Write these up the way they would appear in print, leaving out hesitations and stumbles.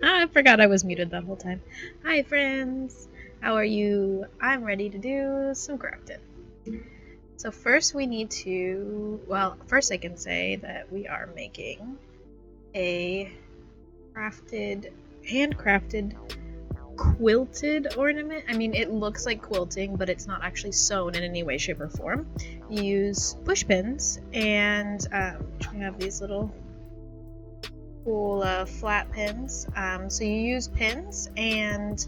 I forgot I was muted that whole time. Hi friends, how are you? I'm ready to do some crafting. So first we need to, well, first I can say that we are making a handcrafted quilted ornament. I mean, it looks like quilting, but it's not actually sewn in any way, shape, or form. You use push pins, and we have these little cool flat pins. So you use pins, and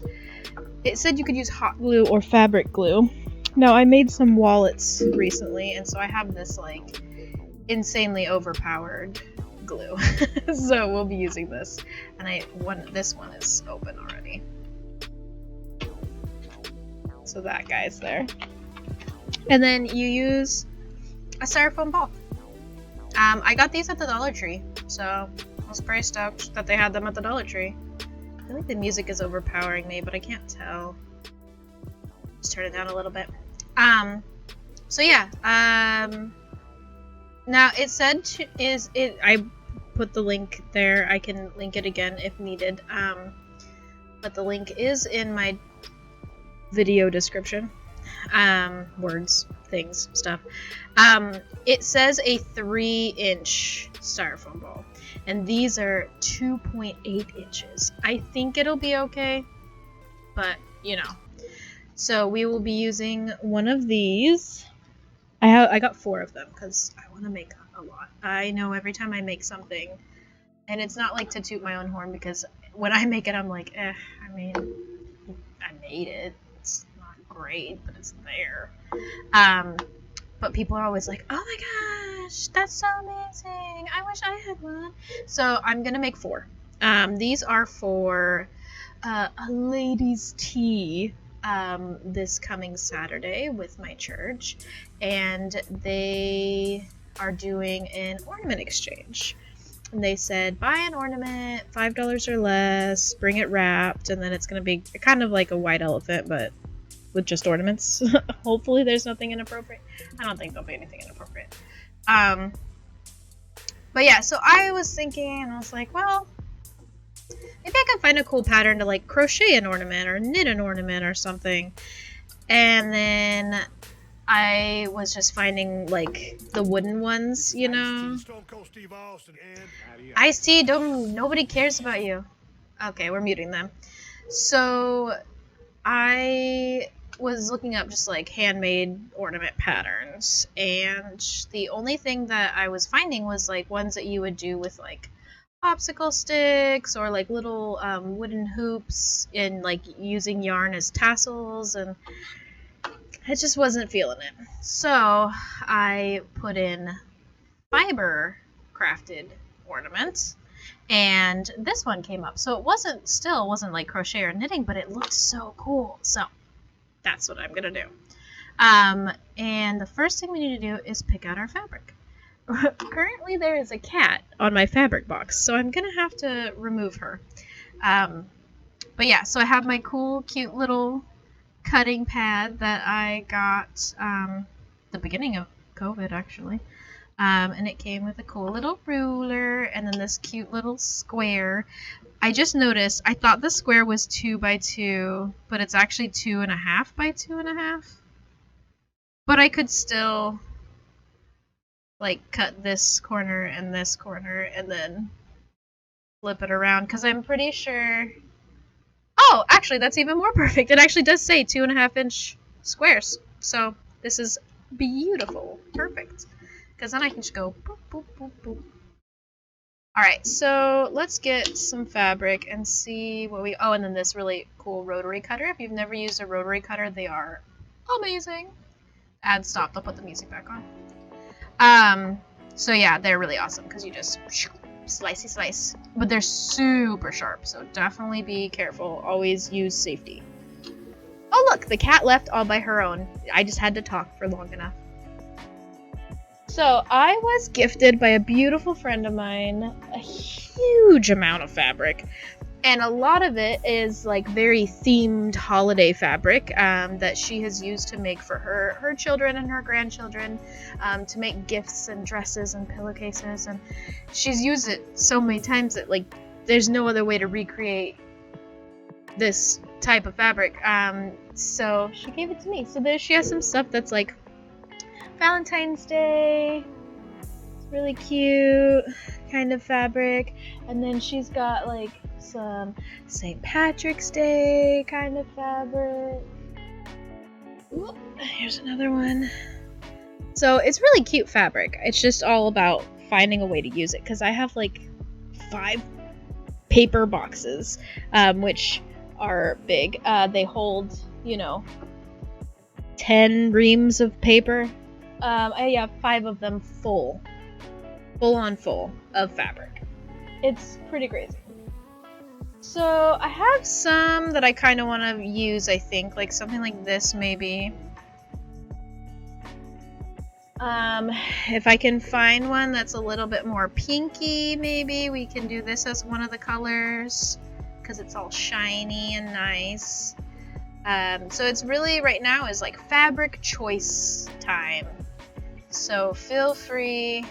it said you could use hot glue or fabric glue. Now, I made some wallets recently, and so I have this like insanely overpowered glue. So we'll be using this, and this one is open already. So that guy's there. And then you use a styrofoam ball. I got these at the Dollar Tree, so I was pretty stoked that they had them at the Dollar Tree. I feel like the music is overpowering me, but I can't tell. Just turn it down a little bit. So yeah. Now it said I put the link there. I can link it again if needed. But the link is in my video description. Words, things, stuff. It says a 3-inch styrofoam ball, and these are 2.8 inches. I think it'll be okay, but you know. So we will be using one of these. I got 4 of them because I want to make a lot. I know every time I make something, and it's not like to toot my own horn, because when I make it, I'm like, I mean, I made it. It's not great, but it's there. But people are always like, oh my gosh, that's so amazing. I wish I had one. So I'm going to make 4. These are for a ladies' tea this coming Saturday with my church, and they are doing an ornament exchange. And they said, buy an ornament, $5 or less, bring it wrapped, and then it's going to be kind of like a white elephant, but with just ornaments. Hopefully there's nothing inappropriate. I don't think there'll be anything inappropriate. But yeah, so I was thinking, and I was like, well, maybe I can find a cool pattern to like crochet an ornament or knit an ornament or something. And then I was just finding like the wooden ones, you know. Ice-T, nobody cares about you. Okay, we're muting them. So I was looking up just like handmade ornament patterns, and the only thing that I was finding was like ones that you would do with like popsicle sticks or like little wooden hoops, and like using yarn as tassels, and I just wasn't feeling it. So I put in fiber crafted ornaments, and this one came up. So it wasn't like crochet or knitting, but it looked so cool. So that's what I'm gonna do. And the first thing we need to do is pick out our fabric. Currently there is a cat on my fabric box, so I'm gonna have to remove her. But yeah, so I have my cool, cute little cutting pad that I got the beginning of COVID, actually. And it came with a cool little ruler, and then this cute little square. I just noticed, I thought the square was 2 by 2, but it's actually 2.5 by 2.5. But I could still like cut this corner and then flip it around, because I'm pretty sure. Oh, actually, that's even more perfect. It actually does say 2.5-inch squares. So this is beautiful. Perfect. Because then I can just go boop, boop, boop, boop. Alright, so let's get some fabric and see what we... Oh, and then this really cool rotary cutter. If you've never used a rotary cutter, they are amazing. Ad stopped. I'll put the music back on. So yeah, they're really awesome because you just slicey slice. But they're super sharp, so definitely be careful. Always use safety. Oh look, the cat left all by her own. I just had to talk for long enough. So I was gifted by a beautiful friend of mine a huge amount of fabric, and a lot of it is like very themed holiday fabric that she has used to make for her children and her grandchildren, to make gifts and dresses and pillowcases, and she's used it so many times that like there's no other way to recreate this type of fabric. So she gave it to me. So there she has some stuff that's like Valentine's Day. It's really cute kind of fabric. And then she's got like some St. Patrick's Day kind of fabric. Ooh, here's another one. So it's really cute fabric. It's just all about finding a way to use it, because I have like 5 paper boxes, which are big. They hold, 10 reams of paper. I have 5 of them full on full of fabric. It's pretty crazy. So I have some that I kind of want to use, I think, like something like this maybe. If I can find one that's a little bit more pinky, maybe we can do this as one of the colors, because it's all shiny and nice. So it's really, right now is like fabric choice time. So feel free,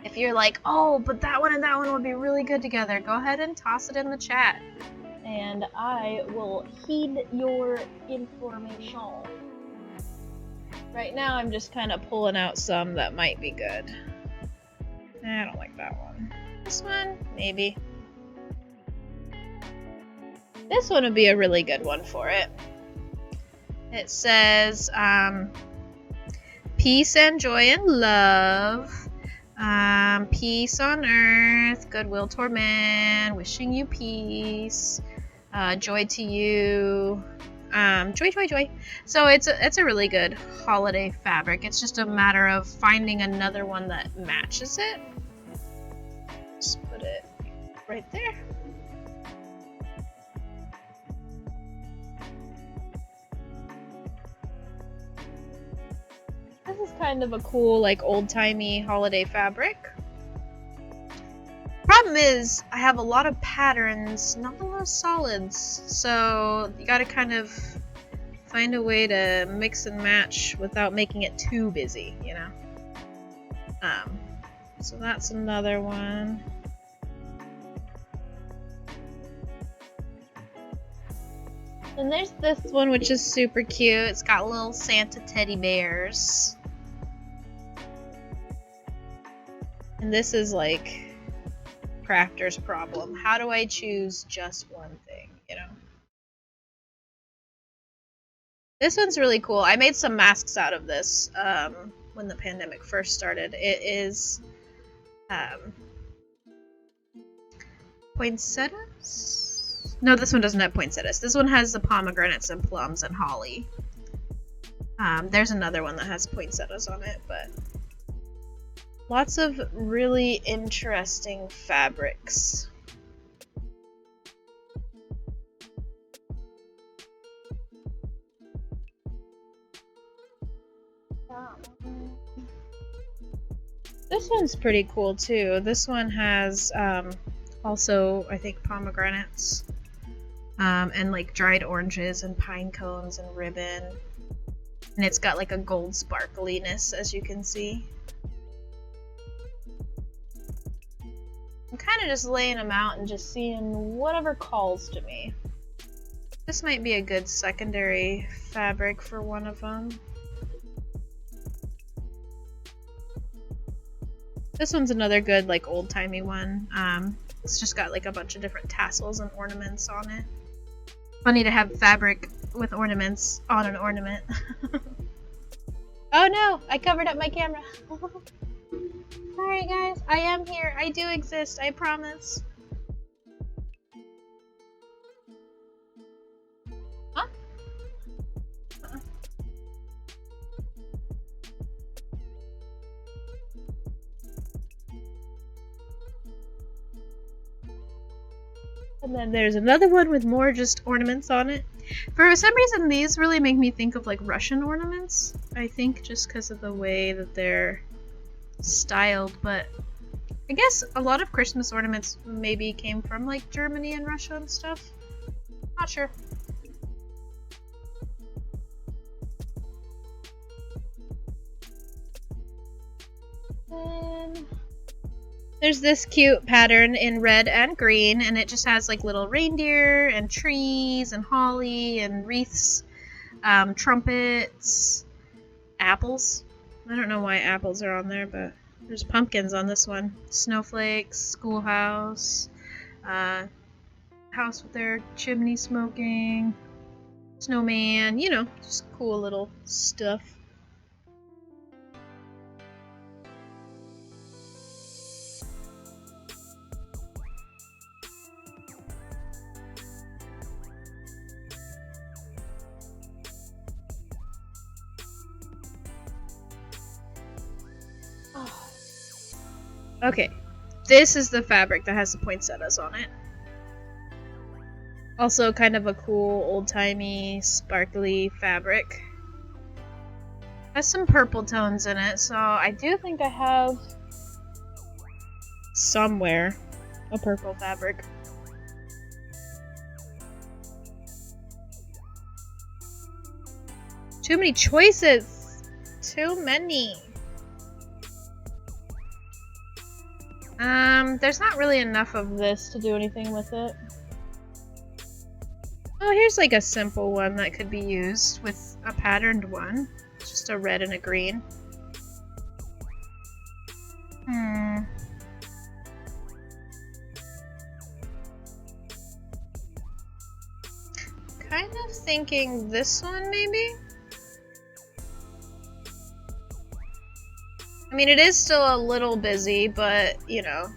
if you're like, oh, but that one and that one would be really good together, go ahead and toss it in the chat, and I will heed your information. Right now, I'm just kind of pulling out some that might be good. I don't like that one. This one, maybe. This one would be a really good one for it. It says, peace and joy and love. Peace on earth, goodwill toward man, wishing you peace. Joy to you. Joy, joy, joy. So it's a really good holiday fabric. It's just a matter of finding another one that matches it. Just put it right there. This is kind of a cool, like, old-timey holiday fabric. Problem is, I have a lot of patterns, not a lot of solids, so you gotta kind of find a way to mix and match without making it too busy, you know? So that's another one. And there's this one, which is super cute. It's got little Santa teddy bears. And this is like crafter's problem. How do I choose just one thing, you know? This one's really cool. I made some masks out of this when the pandemic first started. It is poinsettias? No, this one doesn't have poinsettias. This one has the pomegranates and plums and holly. There's another one that has poinsettias on it, but lots of really interesting fabrics. This one's pretty cool too. This one has also, I think, pomegranates and like dried oranges and pine cones and ribbon. And it's got like a gold sparkliness, as you can see. I'm kind of just laying them out and just seeing whatever calls to me. This might be a good secondary fabric for one of them. This one's another good, like, old-timey one. It's just got like a bunch of different tassels and ornaments on it. Funny to have fabric with ornaments on an ornament. Oh no! I covered up my camera. Sorry guys, I am here. I do exist, I promise. Huh? And then there's another one with more just ornaments on it. For some reason, these really make me think of like Russian ornaments. I think just because of the way that they're styled, but I guess a lot of Christmas ornaments maybe came from like Germany and Russia and stuff. Not sure. Then There's this cute pattern in red and green, and it just has like little reindeer and trees and holly and wreaths, trumpets, apples. I don't know why apples are on there, but there's pumpkins on this one. Snowflakes, schoolhouse, house with their chimney smoking, snowman, you know, just cool little stuff. Okay, this is the fabric that has the poinsettias on it. Also kind of a cool, old-timey, sparkly fabric. Has some purple tones in it, so I do think I have somewhere a purple fabric. Too many choices! Too many! There's not really enough of this to do anything with it. Oh, here's like a simple one that could be used with a patterned one. Just a red and a green. Kind of thinking this one, maybe? I mean, it is still a little busy, but, you know,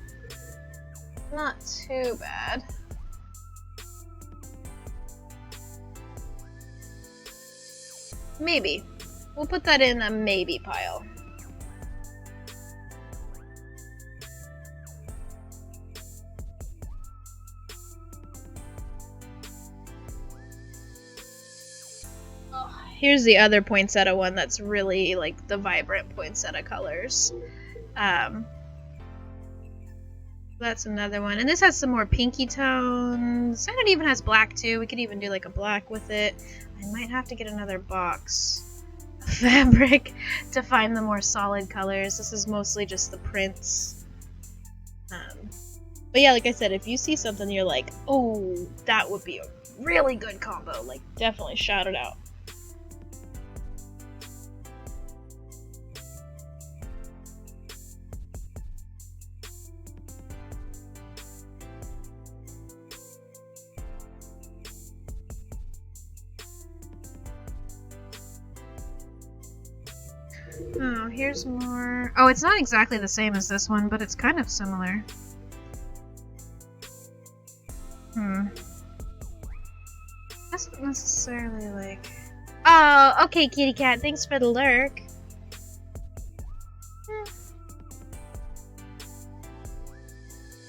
not too bad. Maybe. We'll put that in a maybe pile. Oh, here's the other poinsettia one that's really like the vibrant poinsettia colors. That's another one. And this has some more pinky tones. And it even has black too. We could even do like a black with it. I might have to get another box of fabric to find the more solid colors. This is mostly just the prints. But yeah, like I said, if you see something you're like, oh, that would be a really good combo, like definitely shout it out. Oh, here's more. Oh, it's not exactly the same as this one, but it's kind of similar. Doesn't necessarily like. Oh, okay, kitty cat. Thanks for the lurk.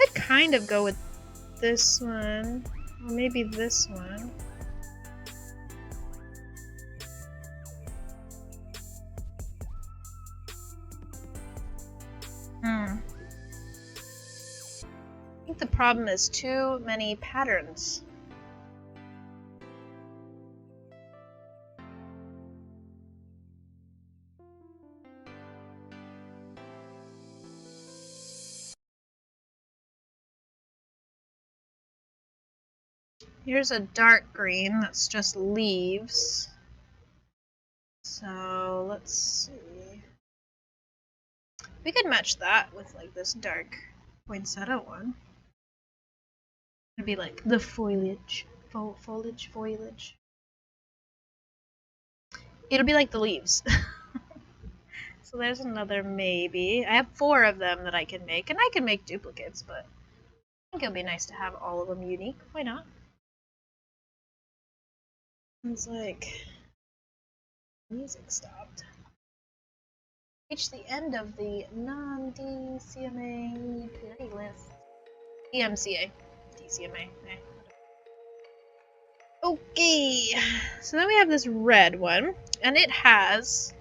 I'd kind of go with this one, or maybe this one. I think the problem is too many patterns. Here's a dark green that's just leaves. So let's see. We could match that with like this dark poinsettia one. It'd be like the foliage. Foliage. It'll be like the leaves. So there's another maybe. I have 4 of them that I can make, and I can make duplicates, but I think it'll be nice to have all of them unique. Why not? It's like music stopped. Reach the end of the non-DCMA playlist. DMCA. DCMA. Okay, so then we have this red one, and it has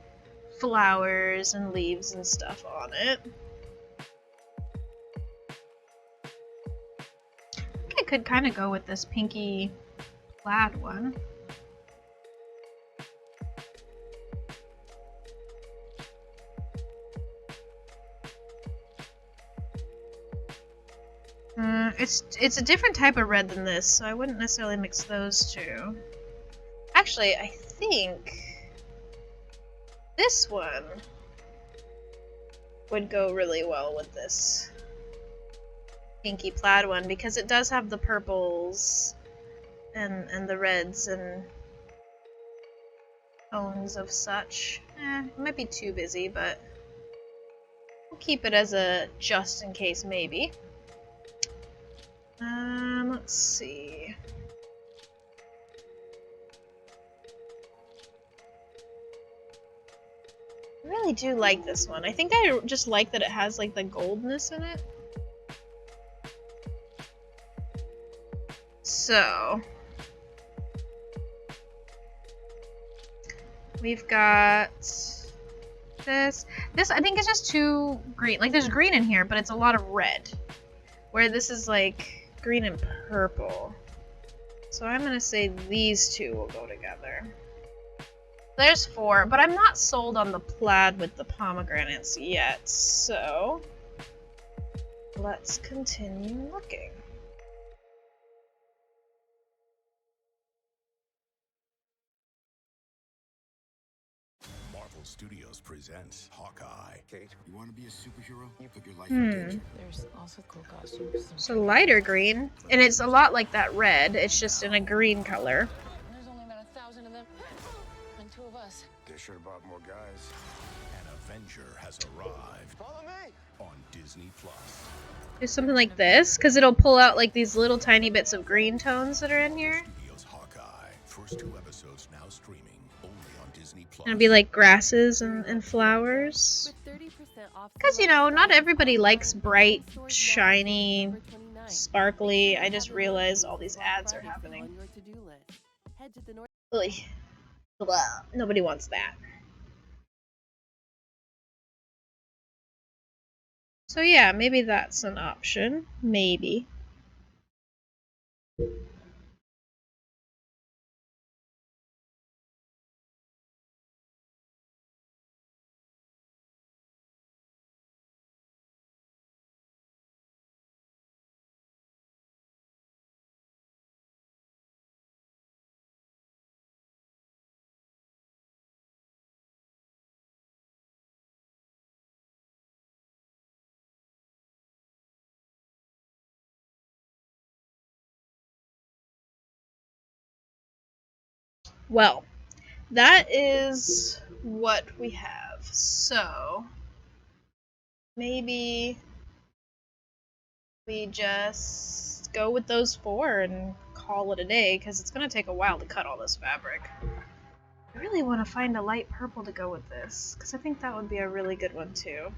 flowers and leaves and stuff on it. I think I could kind of go with this pinky plaid one. It's a different type of red than this, so I wouldn't necessarily mix those two. Actually, I think this one would go really well with this pinky plaid one because it does have the purples and the reds and tones of such. It might be too busy, but we'll keep it as a just in case maybe. Let's see. I really do like this one. I think I just like that it has like the goldness in it. So we've got this. This I think is just too green. Like there's green in here, but it's a lot of red. Where this is like green and purple. So I'm gonna say these two will go together. There's 4, but I'm not sold on the plaid with the pomegranates yet, so let's continue looking. Marvel Studios presents Hawkeye. Kate, you want to be a superhero? You put your life in danger. There's also cool costumes. So lighter green, and it's a lot like that red, it's just in a green color. There's only about 1,000 of them, and 2 of us. They should have brought more guys. An Avenger has arrived. Follow me. On Disney Plus. Do something like this, because it'll pull out like these little tiny bits of green tones that are in here. Studios Hawkeye. First 2 episodes now streaming only on Disney Plus. And it'll be like grasses and flowers. Because, you know, not everybody likes bright, shiny, sparkly. I just realized all these ads are happening. Ugh. Blah. Nobody wants that. So yeah, maybe that's an option. Maybe. Well, that is what we have. So maybe we just go with those 4 and call it a day, because it's going to take a while to cut all this fabric. I really want to find a light purple to go with this, because I think that would be a really good one too.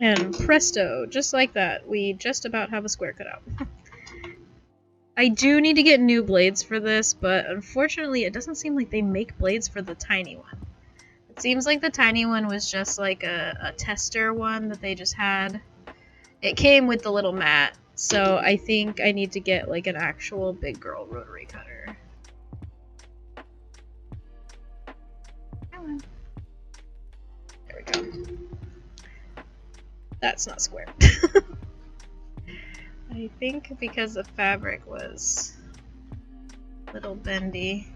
And presto, just like that, we just about have a square cut out. I do need to get new blades for this, but unfortunately it doesn't seem like they make blades for the tiny one. It seems like the tiny one was just like a tester one that they just had. It came with the little mat, so I think I need to get like an actual big girl rotary cutter. Come on. There we go. That's not square. I think because the fabric was a little bendy.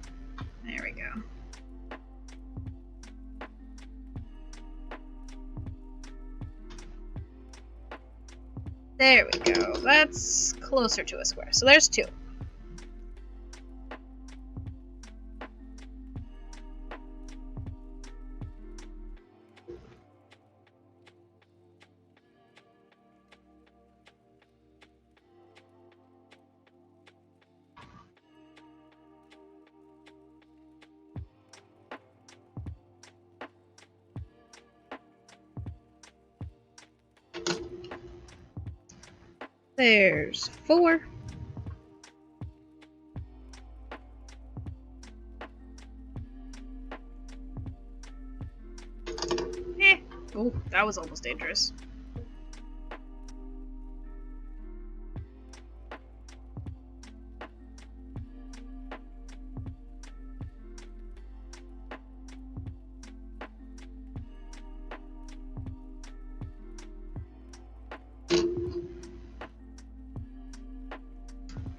There we go. There we go. That's closer to a square. So there's two. There's four. Oh, that was almost dangerous.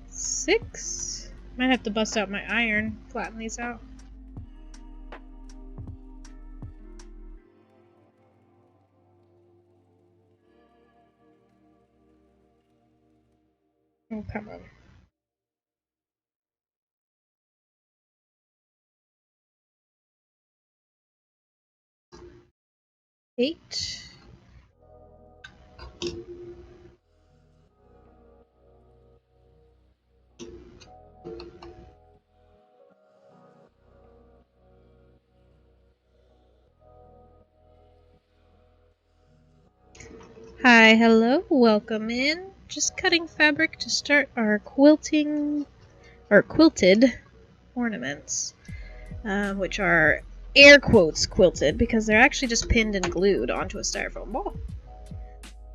Six. Might have to bust out my iron, flatten these out. Oh, come on. Eight. Hi, hello, welcome in. Just cutting fabric to start our quilted ornaments, which are air quotes quilted because they're actually just pinned and glued onto a styrofoam ball.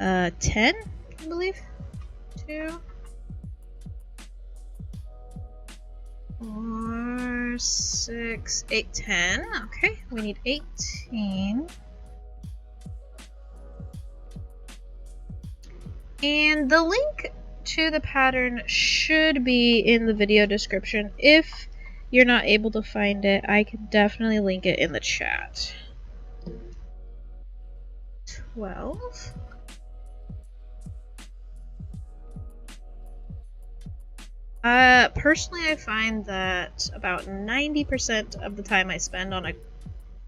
10, I believe. 2, 4, 6, 8, 10. Okay, we need 18. And the link to the pattern should be in the video description. If you're not able to find it, I can definitely link it in the chat. 12. Personally, I find that about 90% of the time I spend on a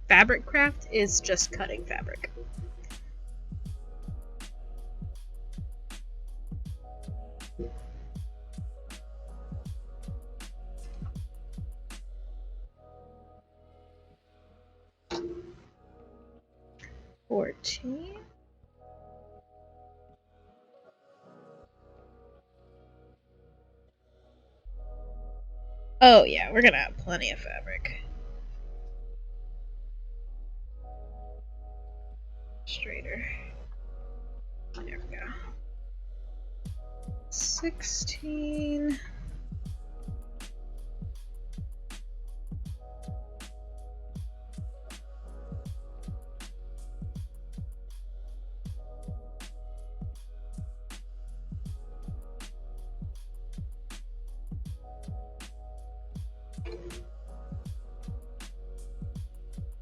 fabric craft is just cutting fabric. $14. Oh yeah, we're gonna have plenty of fabric. Straighter. There we go. 16.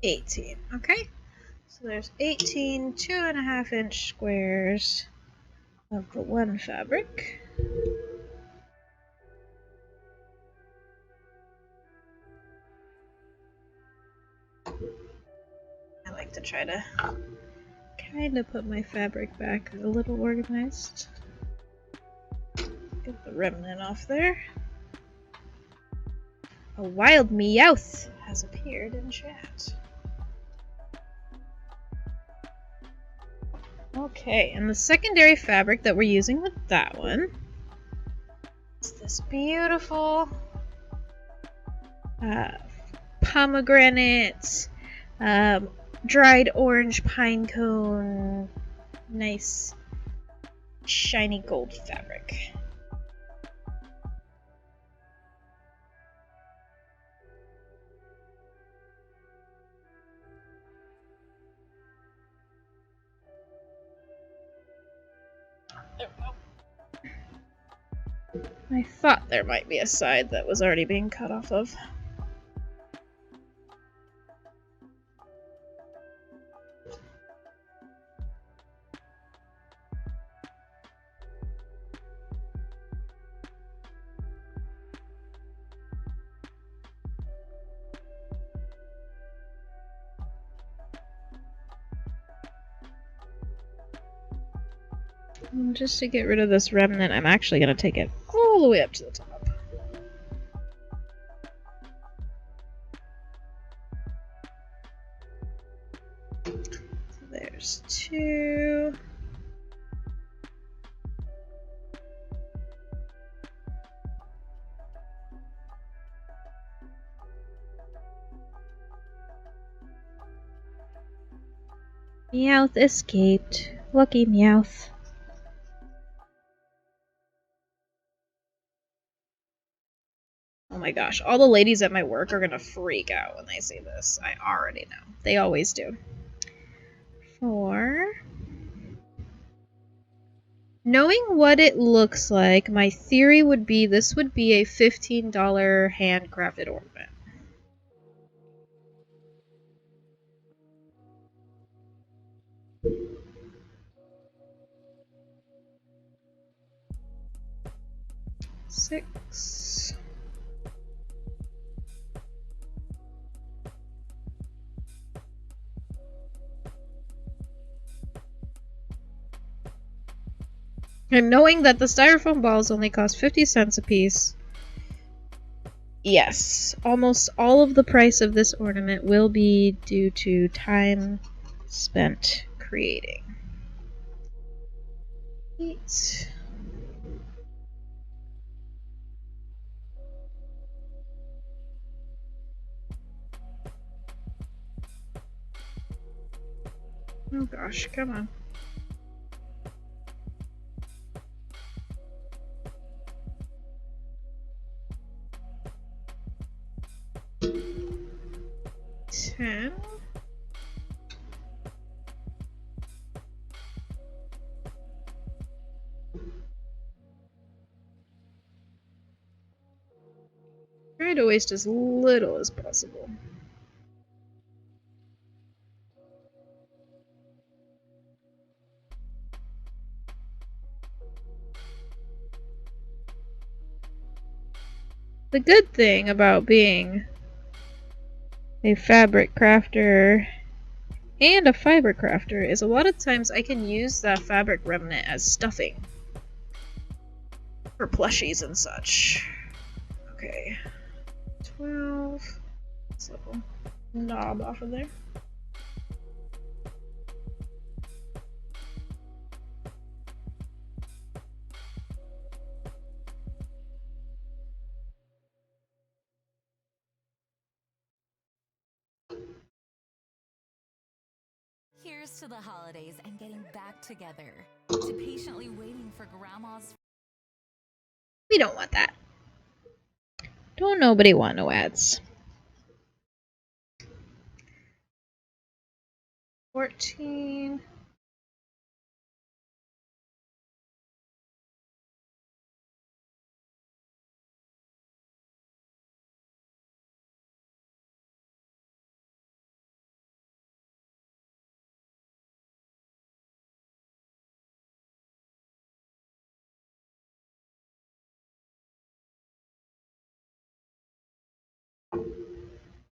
$18. Okay, so there's 18 2.5-inch squares of the one fabric. I like to try to kind of put my fabric back a little organized. Get the remnant off there. A wild Meowth has appeared in chat. Okay, and the secondary fabric that we're using with that one is this beautiful pomegranate, dried orange pine cone, nice shiny gold fabric. I thought there might be a side that was already being cut off of. And just to get rid of this remnant, I'm actually going to take it all the way up to the top. There's two. Meowth escaped. Lucky Meowth. Oh my gosh, all the ladies at my work are gonna freak out when they see this. I already know. They always do. 4. Knowing what it looks like, my theory would be this would be a $15 handcrafted ornament. Six. And knowing that the styrofoam balls only cost 50 cents a piece, yes, almost all of the price of this ornament will be due to time spent creating. 8. Oh gosh, come on. 10. Try to waste as little as possible. The good thing about being a fabric crafter and a fiber crafter is a lot of times I can use that fabric remnant as stuffing for plushies and such. Okay, 12. This little knob off of there. Here's to the holidays and getting back together. To patiently waiting for Grandma's. We don't want that. Don't nobody want no ads. 14.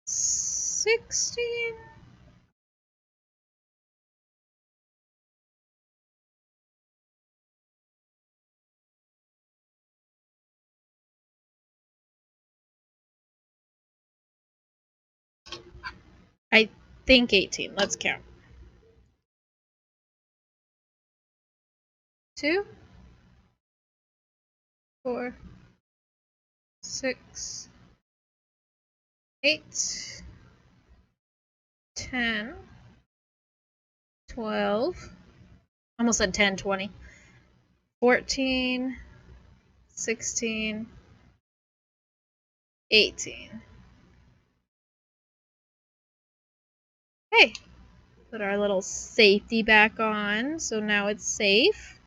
$16. I think 18. Let's count. 2, 4, 6, 8, 10, 12, almost said 10, 20, 14, 16, 18. Okay, put our little safety back on, so now it's safe.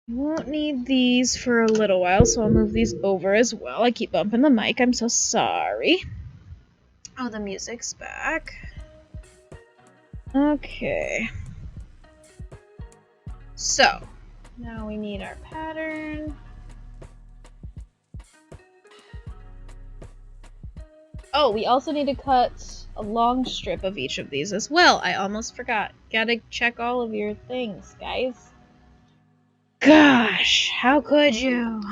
We won't need these for a little while, so I'll move these over as well. I keep bumping the mic, I'm so sorry. Oh, the music's back. Okay. So, now we need our pattern. Oh, we also need to cut a long strip of each of these as well. I almost forgot. Gotta check all of your things, guys. Gosh, how could you?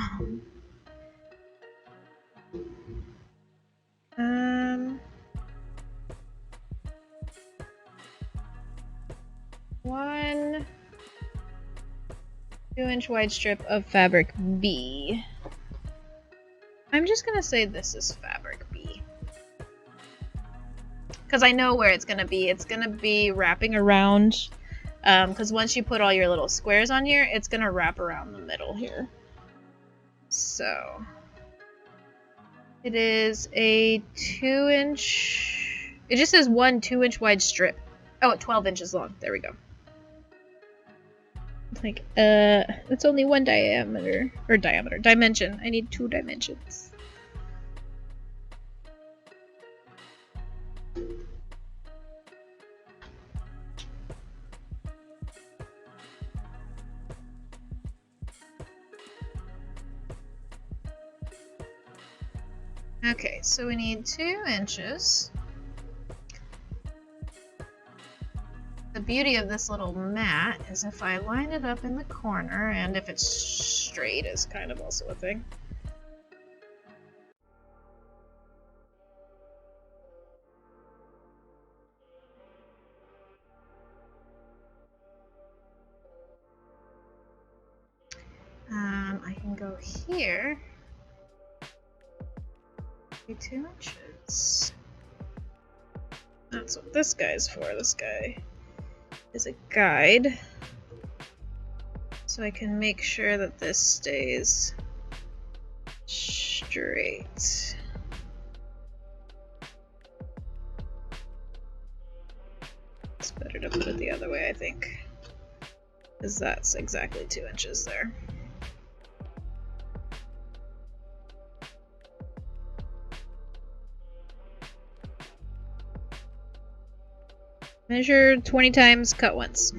One 2-inch wide strip of fabric B. I'm just gonna say this is fabric B. Because I know where it's gonna be. It's gonna be wrapping around. Because once you put all your little squares on here, it's gonna wrap around the middle here. So it is a 2-inch. It just says one 2-inch wide strip. Oh, 12 inches long. There we go. Like, it's only one diameter. Or diameter. Dimension. I need 2 dimensions. Okay, so we need 2 inches. The beauty of this little mat is if I line it up in the corner, and if it's straight is kind of also a thing. I can go here. 2 inches. That's what this guy's for. This guy is a guide. So I can make sure that this stays straight. It's better to put it the other way, I think. Because that's exactly 2 inches there. Measure 20 times, cut once.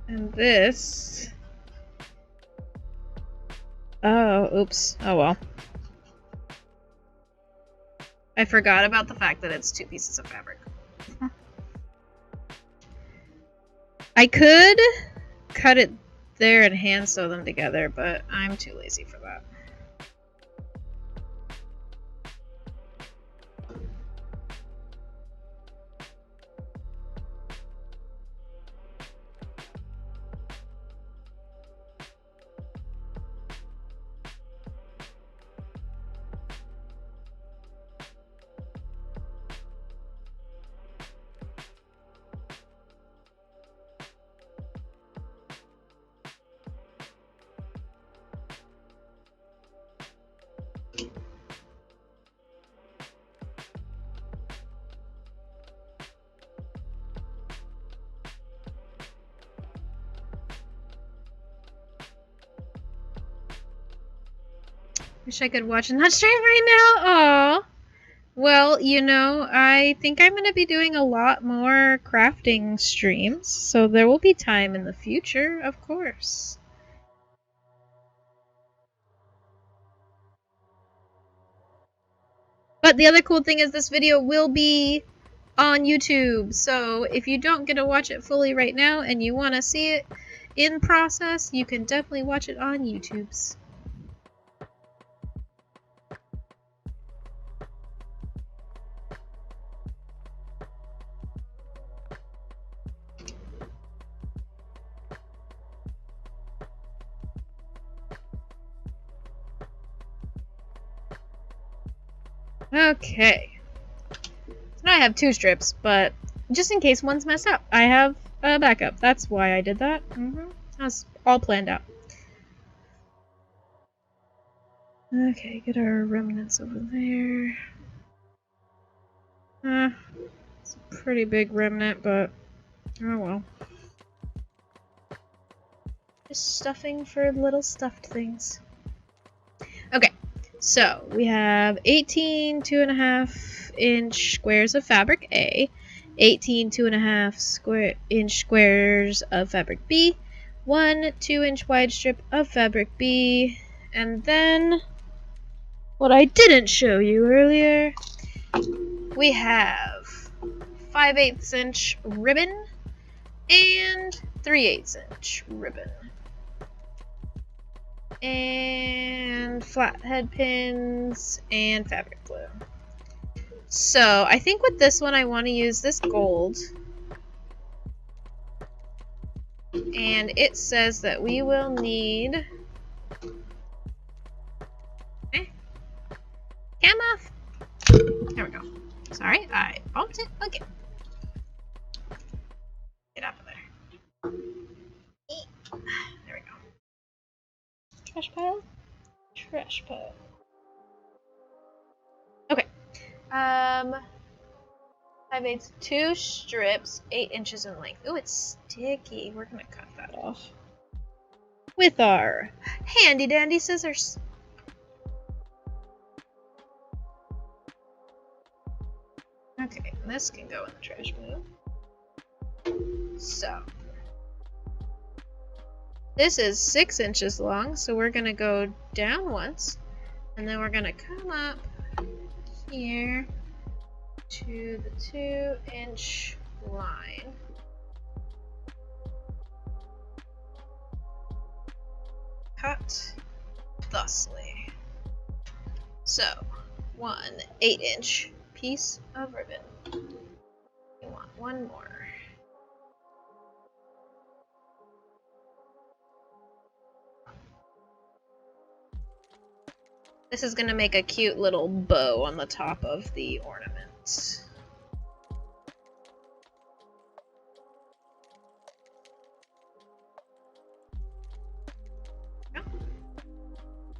And this... Oh, oops. Oh well. I forgot about the fact that it's 2 pieces of fabric. I could cut it there and hand sew them together, but I'm too lazy for that. Wish I could watch in that stream right now. Aww. Well, you know, I think I'm going to be doing a lot more crafting streams, so there will be time in the future, of course. But the other cool thing is this video will be on YouTube. So if you don't get to watch it fully right now and you want to see it in process, you can definitely watch it on YouTube's. Okay. So now I have 2 strips, but just in case one's messed up, I have a backup. That's why I did that. That's all planned out. Okay, get our remnants over there. It's a pretty big remnant, but oh well. Just stuffing for little stuffed things. Okay, so we have 18 2.5-inch squares of fabric A, 18 2.5-inch squares of fabric B, 1 2-inch wide strip of fabric B, and then what I didn't show you earlier, we have 5/8-inch ribbon and 3/8-inch ribbon. And flathead pins and fabric glue. So I think with this one I want to use this gold. And it says that we will need... Okay. Cam off! There we go. Sorry, I bumped it again. Get out of there. There we go. Trash pile? Trash pile. Okay. 5/8, 2 strips, 8 inches in length. Ooh, it's sticky. We're gonna cut that off with our handy dandy scissors. Okay, this can go in the trash pile. So this is 6 inches long, so we're gonna go down once, and then we're gonna come up here to the 2-inch line. Cut thusly. So, 1 8-inch piece of ribbon. We want one more. This is going to make a cute little bow on the top of the ornament.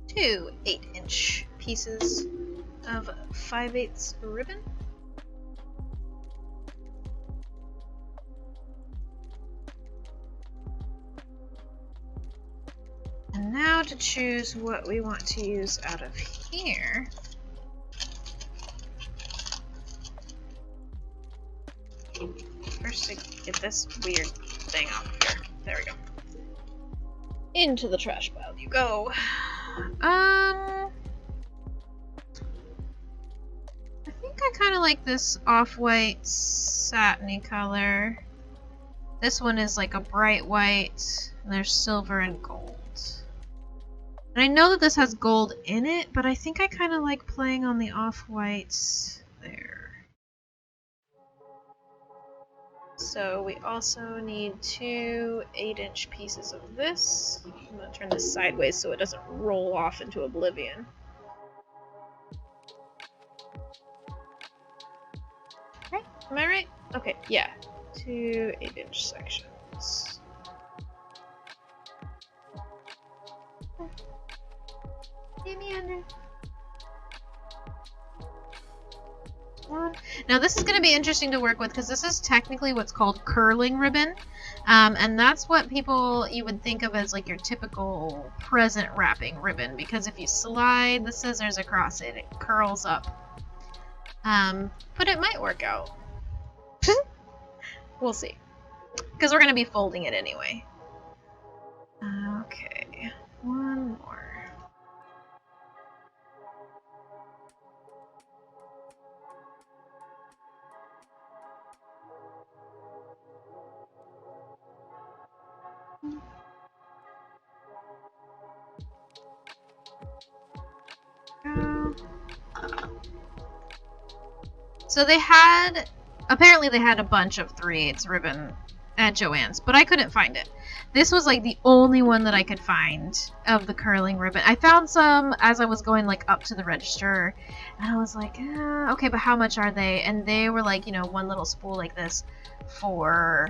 Two 8-inch pieces of 5/8 ribbon. And now to choose what we want to use out of here. First to get this weird thing off of here. There we go. Into the trash pile you go. I think I kind of like this off-white satiny color. This one is like a bright white, and there's silver and gold. And I know that this has gold in it, but I think I kind of like playing on the off-whites there. So we also need 2 8-inch pieces of this. I'm going to turn this sideways so it doesn't roll off into oblivion. Right? Am I right? Okay, yeah. 2 8-inch sections. Get me under. Now this is going to be interesting to work with because this is technically what's called curling ribbon, and that's what you would think of as like your typical present wrapping ribbon, because if you slide the scissors across it, it curls up. But it might work out. We'll see, because we're going to be folding it anyway. Okay, one more. So apparently they had a bunch of 3/8 ribbon at Joann's, but I couldn't find it. This was like the only one that I could find of the curling ribbon. I found some as I was going like up to the register, and I was like, okay, but how much are they? And they were like, one little spool like this for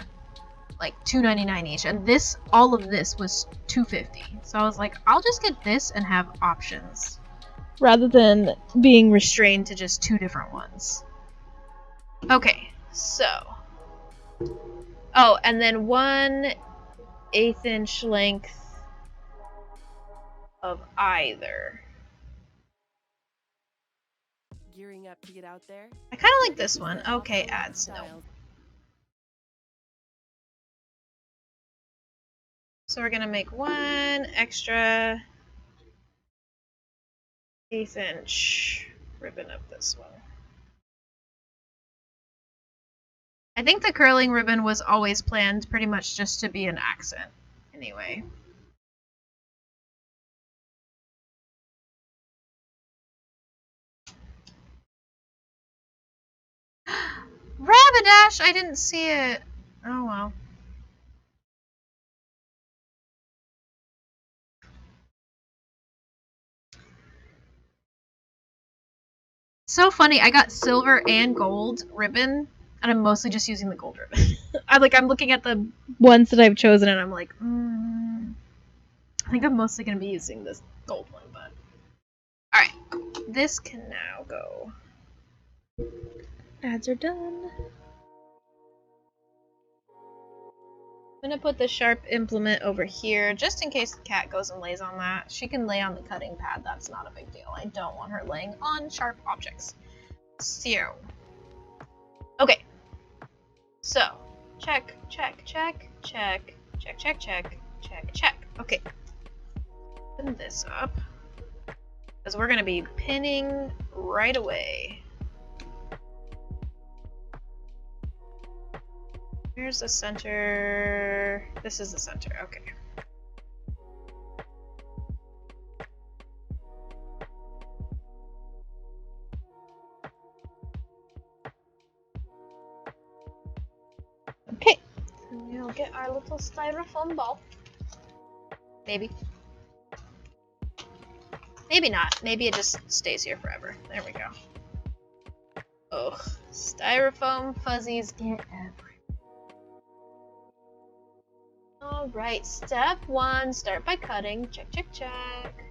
like $2.99 each, and all of this was $2.50. So I was like, I'll just get this and have options rather than being restrained to just 2 different ones. Okay, so. Oh, and then 1/8 inch length of either. Gearing up to get out there. I kind of like this one. Okay, ads. No. So we're gonna make 1 extra 1/8 inch ribbon of this one. I think the curling ribbon was always planned pretty much just to be an accent, anyway. Rabidash! I didn't see it. Oh well. So funny, I got silver and gold ribbon, and I'm mostly just using the gold ribbon. I'm looking at the ones that I've chosen, and I'm like, I think I'm mostly going to be using this gold one, but... Alright, this can now go. Ads are done. I'm going to put the sharp implement over here, just in case the cat goes and lays on that. She can lay on the cutting pad, that's not a big deal. I don't want her laying on sharp objects. So. Okay. So, check, check, check, check, check, check, check, check, check. Okay. Open this up. Because we're going to be pinning right away. Here's the center. This is the center. Okay. Okay. And we'll get our little styrofoam ball. Maybe. Maybe not. Maybe it just stays here forever. There we go. Ugh. Styrofoam fuzzies get everywhere. Alright, step 1, start by cutting. Check, check, check.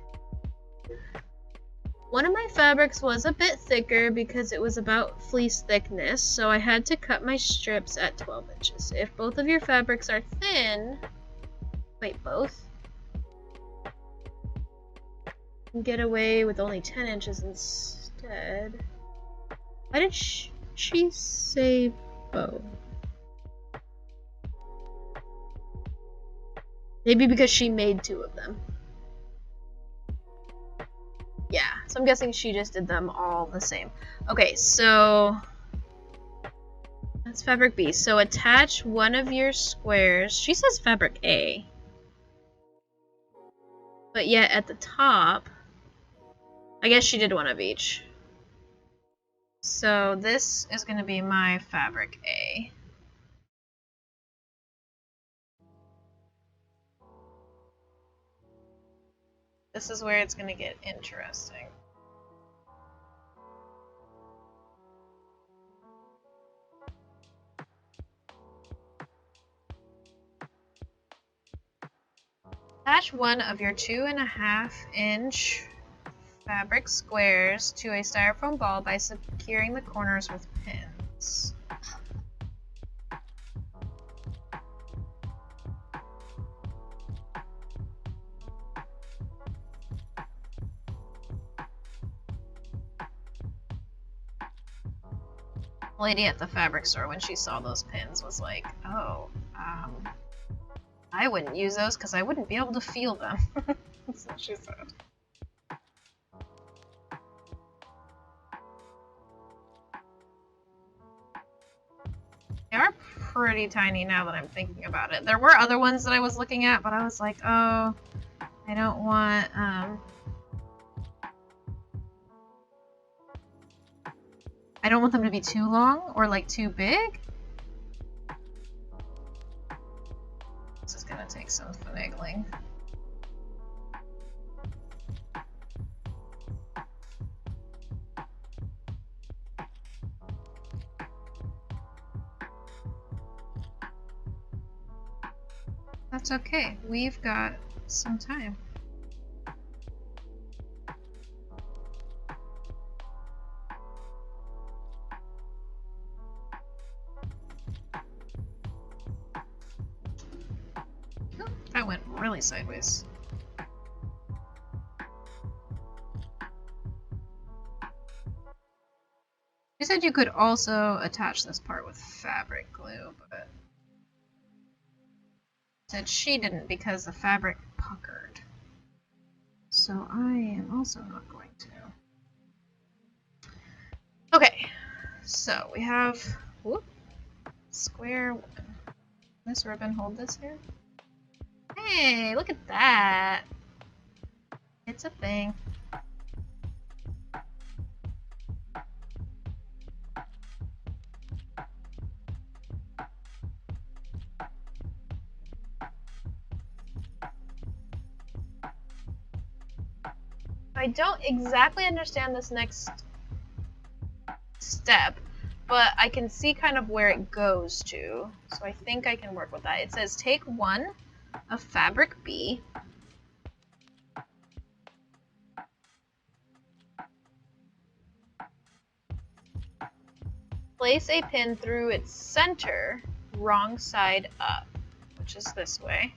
One of my fabrics was a bit thicker because it was about fleece thickness, so I had to cut my strips at 12 inches. If both of your fabrics are thin... Wait, both? You can get away with only 10 inches instead. Why did she say both? Maybe because she made 2 of them. Yeah, so I'm guessing she just did them all the same. Okay, so that's fabric B. So attach one of your squares. She says fabric A. But yet at the top, I guess she did one of each. So this is going to be my fabric A. This is where it's going to get interesting. Attach one of your 2.5 inch fabric squares to a styrofoam ball by securing the corners with pins. Lady at the fabric store, when she saw those pins, was like, oh, I wouldn't use those because I wouldn't be able to feel them. That's what she said. They are pretty tiny now that I'm thinking about it. There were other ones that I was looking at, but I was like, oh, I don't want, I don't want them to be too long or like too big. This is gonna take some finagling. That's okay. We've got some time. That went really sideways. You said you could also attach this part with fabric glue, but said she didn't because the fabric puckered. So I am also not going to. Okay, so we have square one. This ribbon hold this here? Hey, look at that! It's a thing. I don't exactly understand this next step, but I can see kind of where it goes to, so I think I can work with that. It says take one of fabric B, place a pin through its center, wrong side up, which is this way.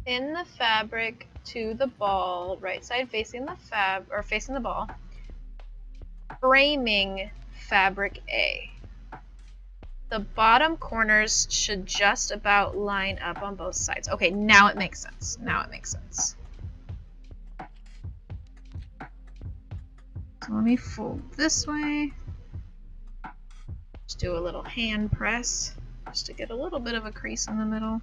Pin the fabric to the ball, right side facing the facing the ball, framing fabric A. The bottom corners should just about line up on both sides. Okay, now it makes sense. Now it makes sense. So let me fold this way. Just do a little hand press just to get a little bit of a crease in the middle.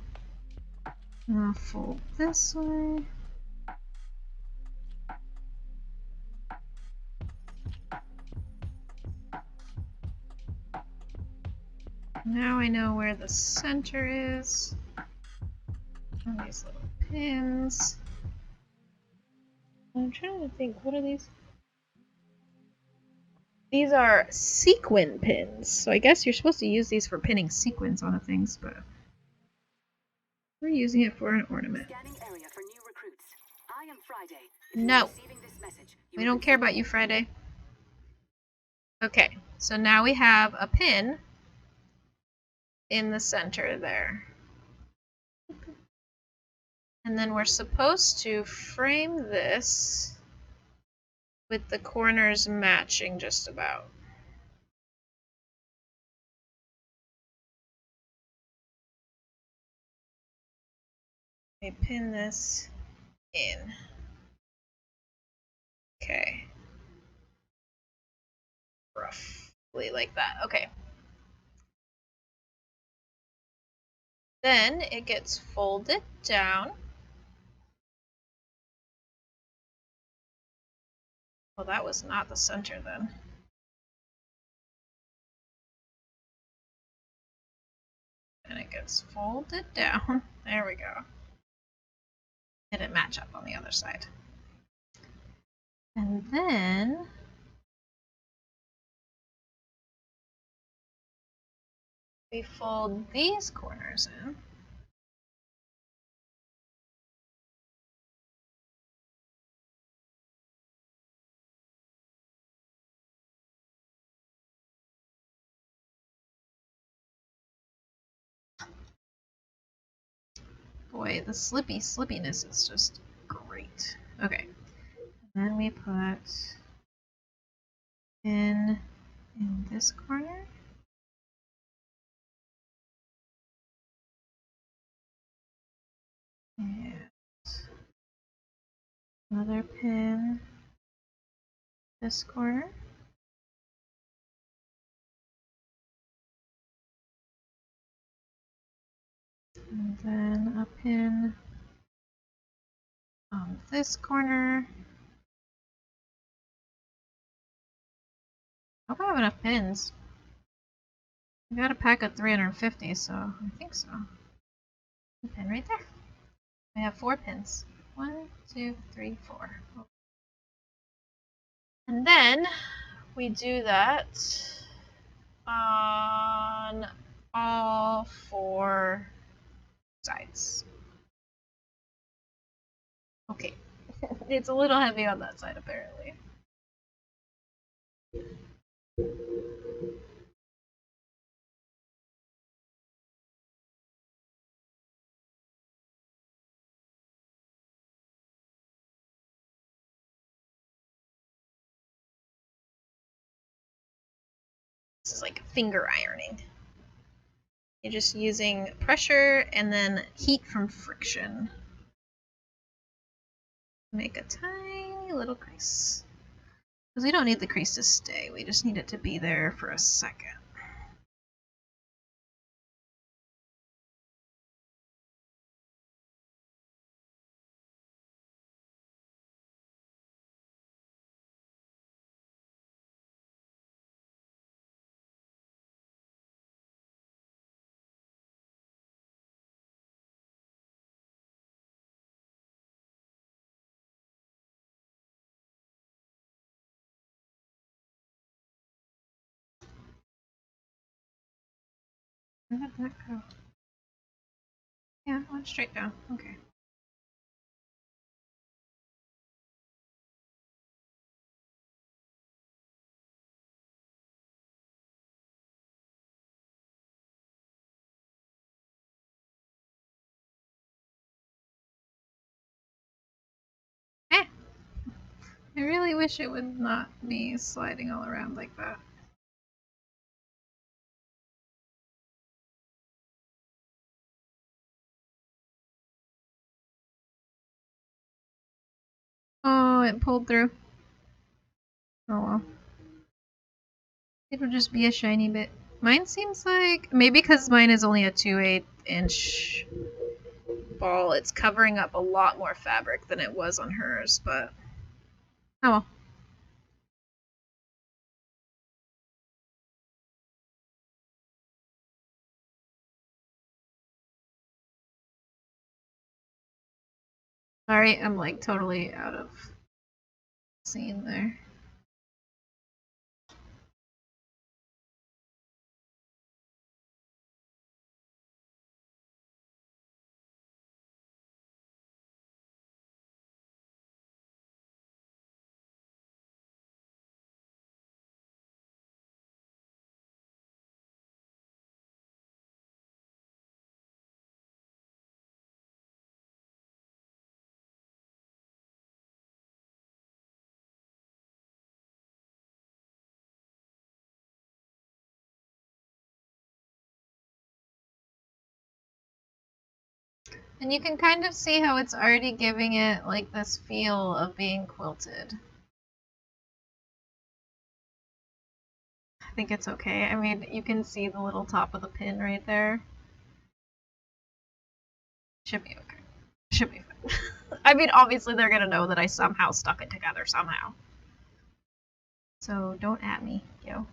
And I'll fold this way. Now I know where the center is. And these little pins. I'm trying to think, what are these? These are sequin pins. So I guess you're supposed to use these for pinning sequins onto things, but we're using it for an ornament. Scanning area for new recruits. I am Friday. No. We don't care about you, Friday. Okay, so now we have a pin in the center there. And then we're supposed to frame this with the corners matching just about. Let me pin this in. Okay. Roughly like that. Okay. Then it gets folded down. Well, that was not the center then. And it gets folded down. There we go. Did it match up on the other side? And then we fold these corners in. Boy, the slippiness is just great. Okay. And then we put in this corner. And another pin this corner. And then a pin on this corner. I hope I have enough pins. I got a pack of 350, so I think so. A pin right there. I have 4 pins. 1, 2, 3, 4. And then we do that on all 4 sides. Okay. It's a little heavy on that side, apparently. This is like finger ironing. You're just using pressure and then heat from friction. Make a tiny little crease. Because we don't need the crease to stay, we just need it to be there for a second. Where did that go? Yeah, it went straight down. Okay. Eh! I really wish it would not be sliding all around like that. Oh, it pulled through. Oh well. It'll just be a shiny bit. Mine seems like, maybe because mine is only a 2/8 inch ball, it's covering up a lot more fabric than it was on hers, but oh well. Sorry, I'm like totally out of scene there. And you can kind of see how it's already giving it like this feel of being quilted. I think it's okay. I mean, you can see the little top of the pin right there. Should be okay. Should be fine. I mean, obviously they're gonna know that I somehow stuck it together somehow. So don't at me, yo.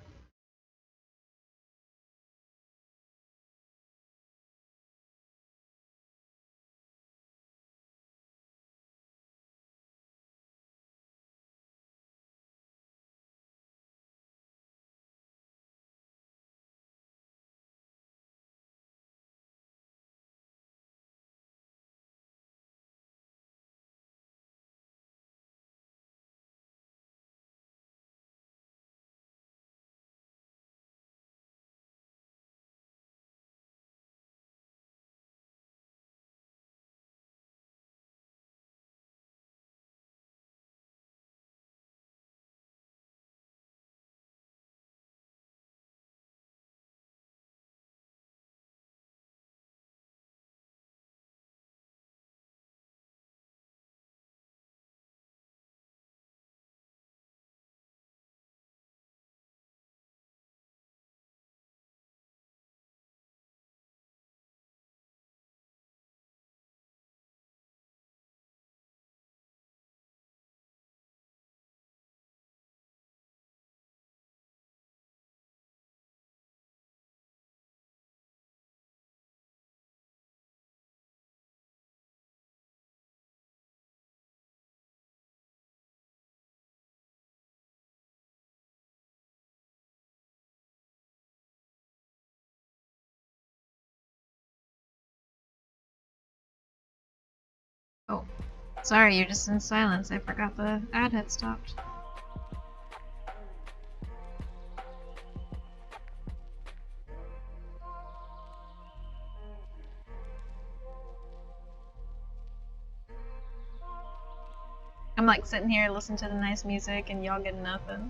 Oh, sorry, you're just in silence. I forgot the ad had stopped. I'm like sitting here listening to the nice music and y'all getting nothing.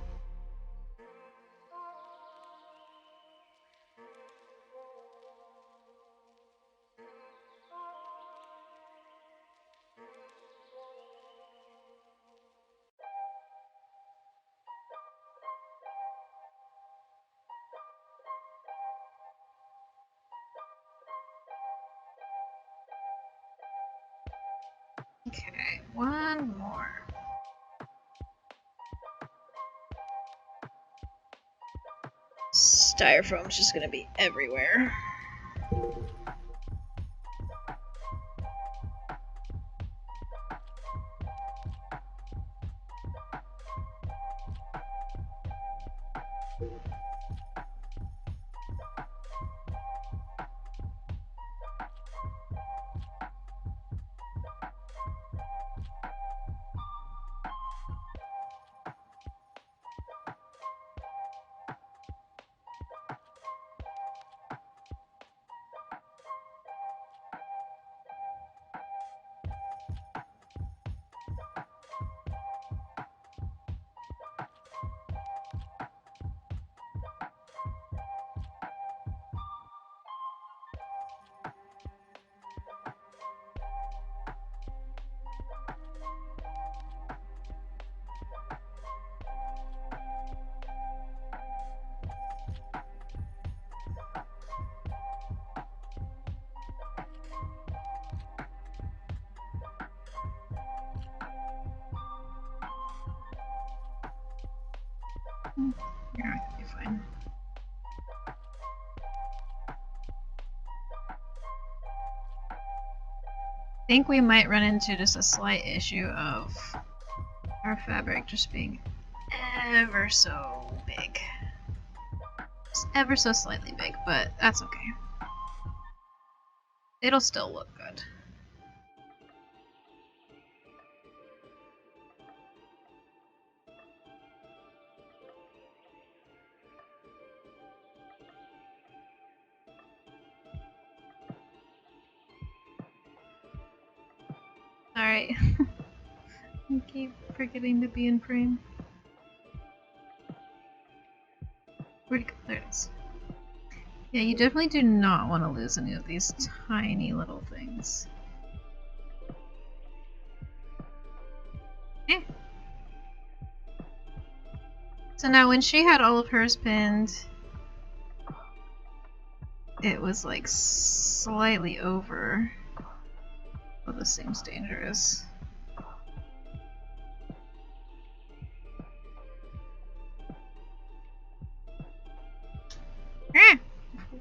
Okay, one more. Styrofoam's just gonna be everywhere. Yeah, I could be fine. I think we might run into just a slight issue of our fabric just being ever so big. Just ever so slightly big, but that's okay. It'll still look good. Alright. I keep forgetting to be in frame. Where'd it go? There it is. Yeah, you definitely do not want to lose any of these tiny little things. Eh. So now when she had all of hers pinned, it was like slightly over. Well, this seems dangerous. Eh!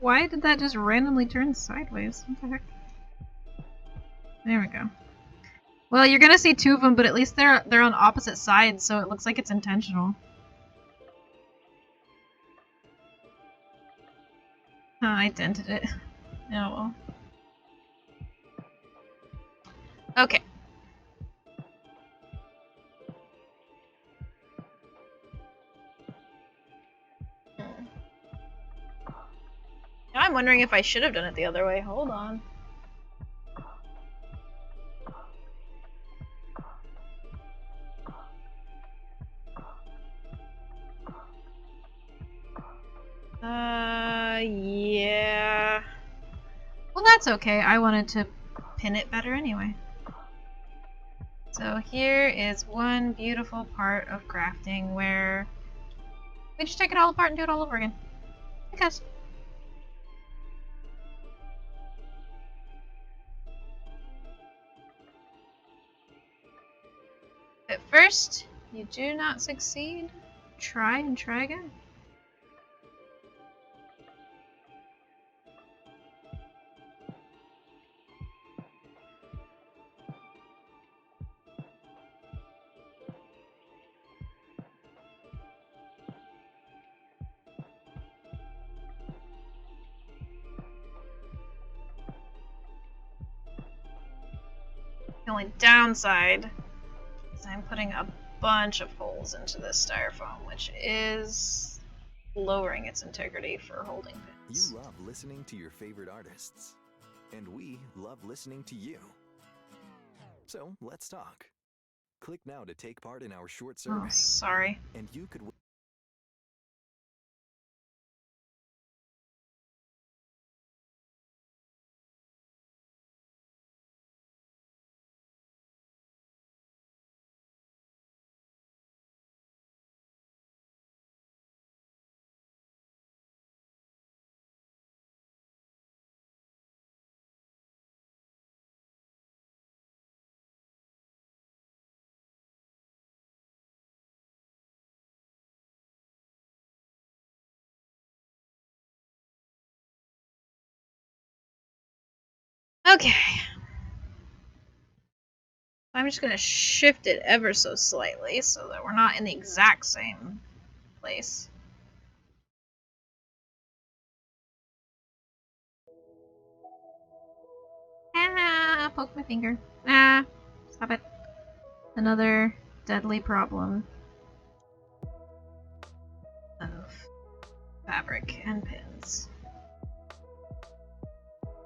Why did that just randomly turn sideways? What the heck? There we go. Well, you're gonna see two of them, but at least they're on opposite sides, so it looks like it's intentional. Oh, I dented it. Oh well. Okay. Now I'm wondering if I should have done it the other way. Hold on. Yeah. Well, that's okay. I wanted to pin it better anyway. So here is one beautiful part of crafting where we just take it all apart and do it all over again. Because. At first, you do not succeed. Try and try again. The only downside is I'm putting a bunch of holes into this styrofoam, which is lowering its integrity for holding pins. You love listening to your favorite artists, and we love listening to you. So let's talk. Click now to take part in our short survey. Oh, sorry. And you could Okay. I'm just going to shift it ever so slightly so that we're not in the exact same place. Ah, poke my finger. Ah, stop it. Another deadly problem of fabric and pins.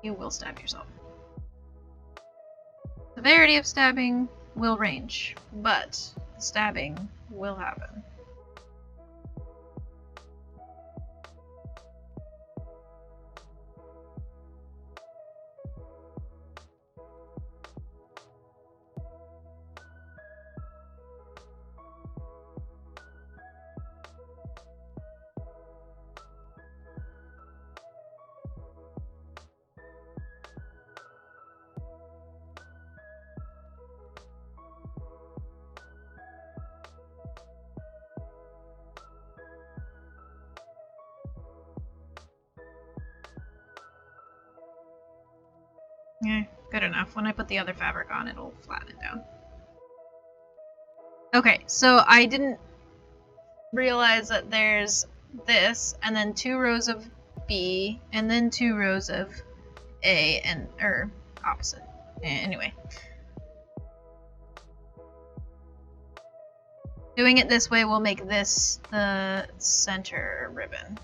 You will stab yourself. Severity of stabbing will range, but stabbing will happen. Yeah, good enough. When I put the other fabric on, it'll flatten it down. Okay, so I didn't realize that there's this, and then 2 rows of B, and then 2 rows of A, and opposite. Anyway. Doing it this way will make this the center ribbon.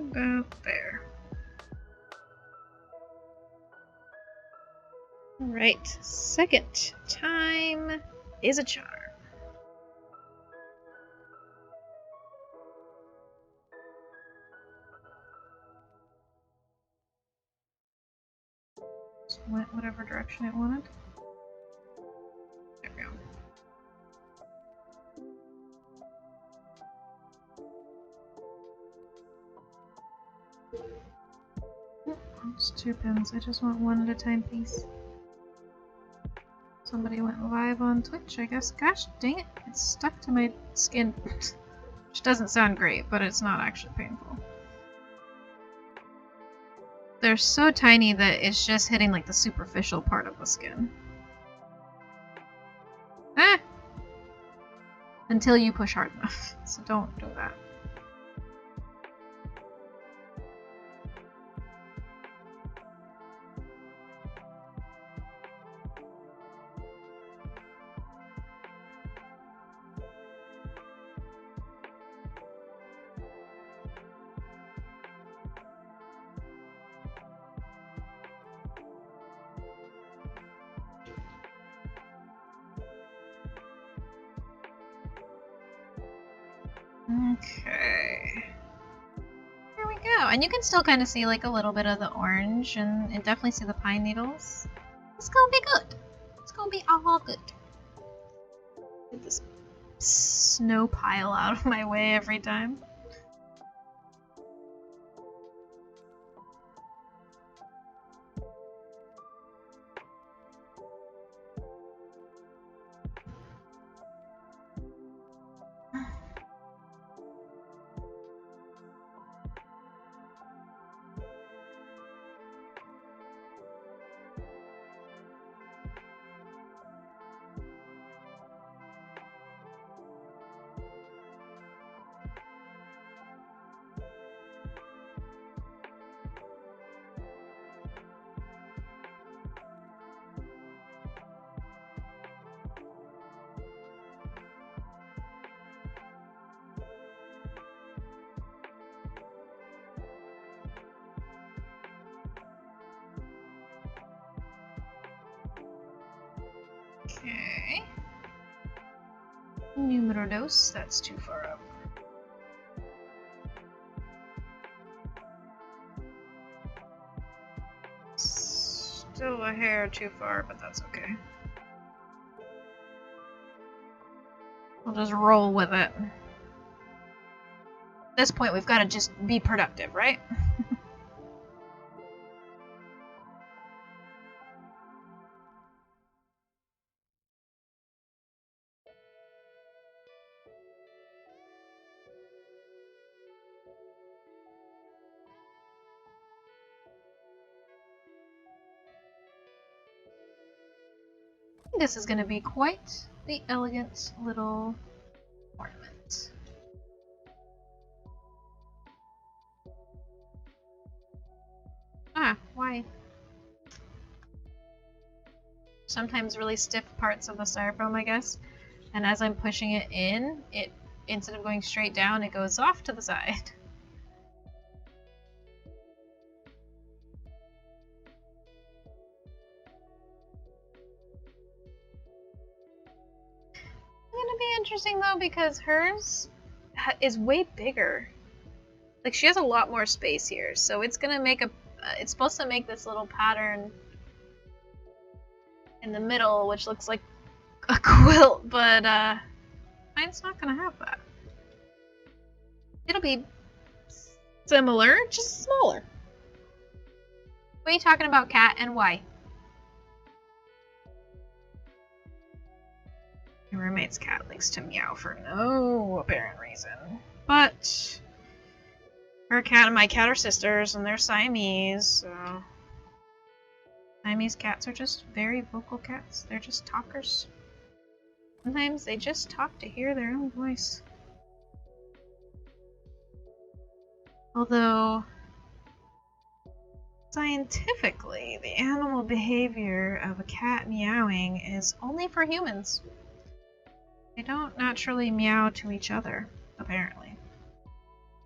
About there. Alright, second time is a charm. Just went whatever direction it wanted. There we go. It's 2 pins. I just want 1 at a time, please. Somebody went live on Twitch, I guess. Gosh dang it, it's stuck to my skin. Which doesn't sound great, but it's not actually painful. They're so tiny that it's just hitting like the superficial part of the skin. Ah! Until you push hard enough, so don't do that. Okay. There we go. And you can still kind of see like a little bit of the orange and definitely see the pine needles. It's gonna be good. It's gonna be all good. Get this snow pile out of my way every time. Okay. Numero dos, that's too far up. Still a hair too far, but that's okay. We'll just roll with it. At this point, we've got to just be productive, right? This is going to be quite the elegant little ornament. Ah, why? Sometimes really stiff parts of the styrofoam, I guess. And as I'm pushing it in, it instead of going straight down, it goes off to the side. It's gonna be interesting though because hers is way bigger. Like she has a lot more space here, so it's gonna make a. It's supposed to make this little pattern in the middle, which looks like a quilt, but mine's not gonna have that. It'll be similar, just smaller. What are you talking about, cat, and why? Your roommate's cat likes to meow for no apparent reason. But her cat and my cat are sisters, and they're Siamese, so... Siamese cats are just very vocal cats. They're just talkers. Sometimes they just talk to hear their own voice. Although, scientifically, the animal behavior of a cat meowing is only for humans. They don't naturally meow to each other, apparently.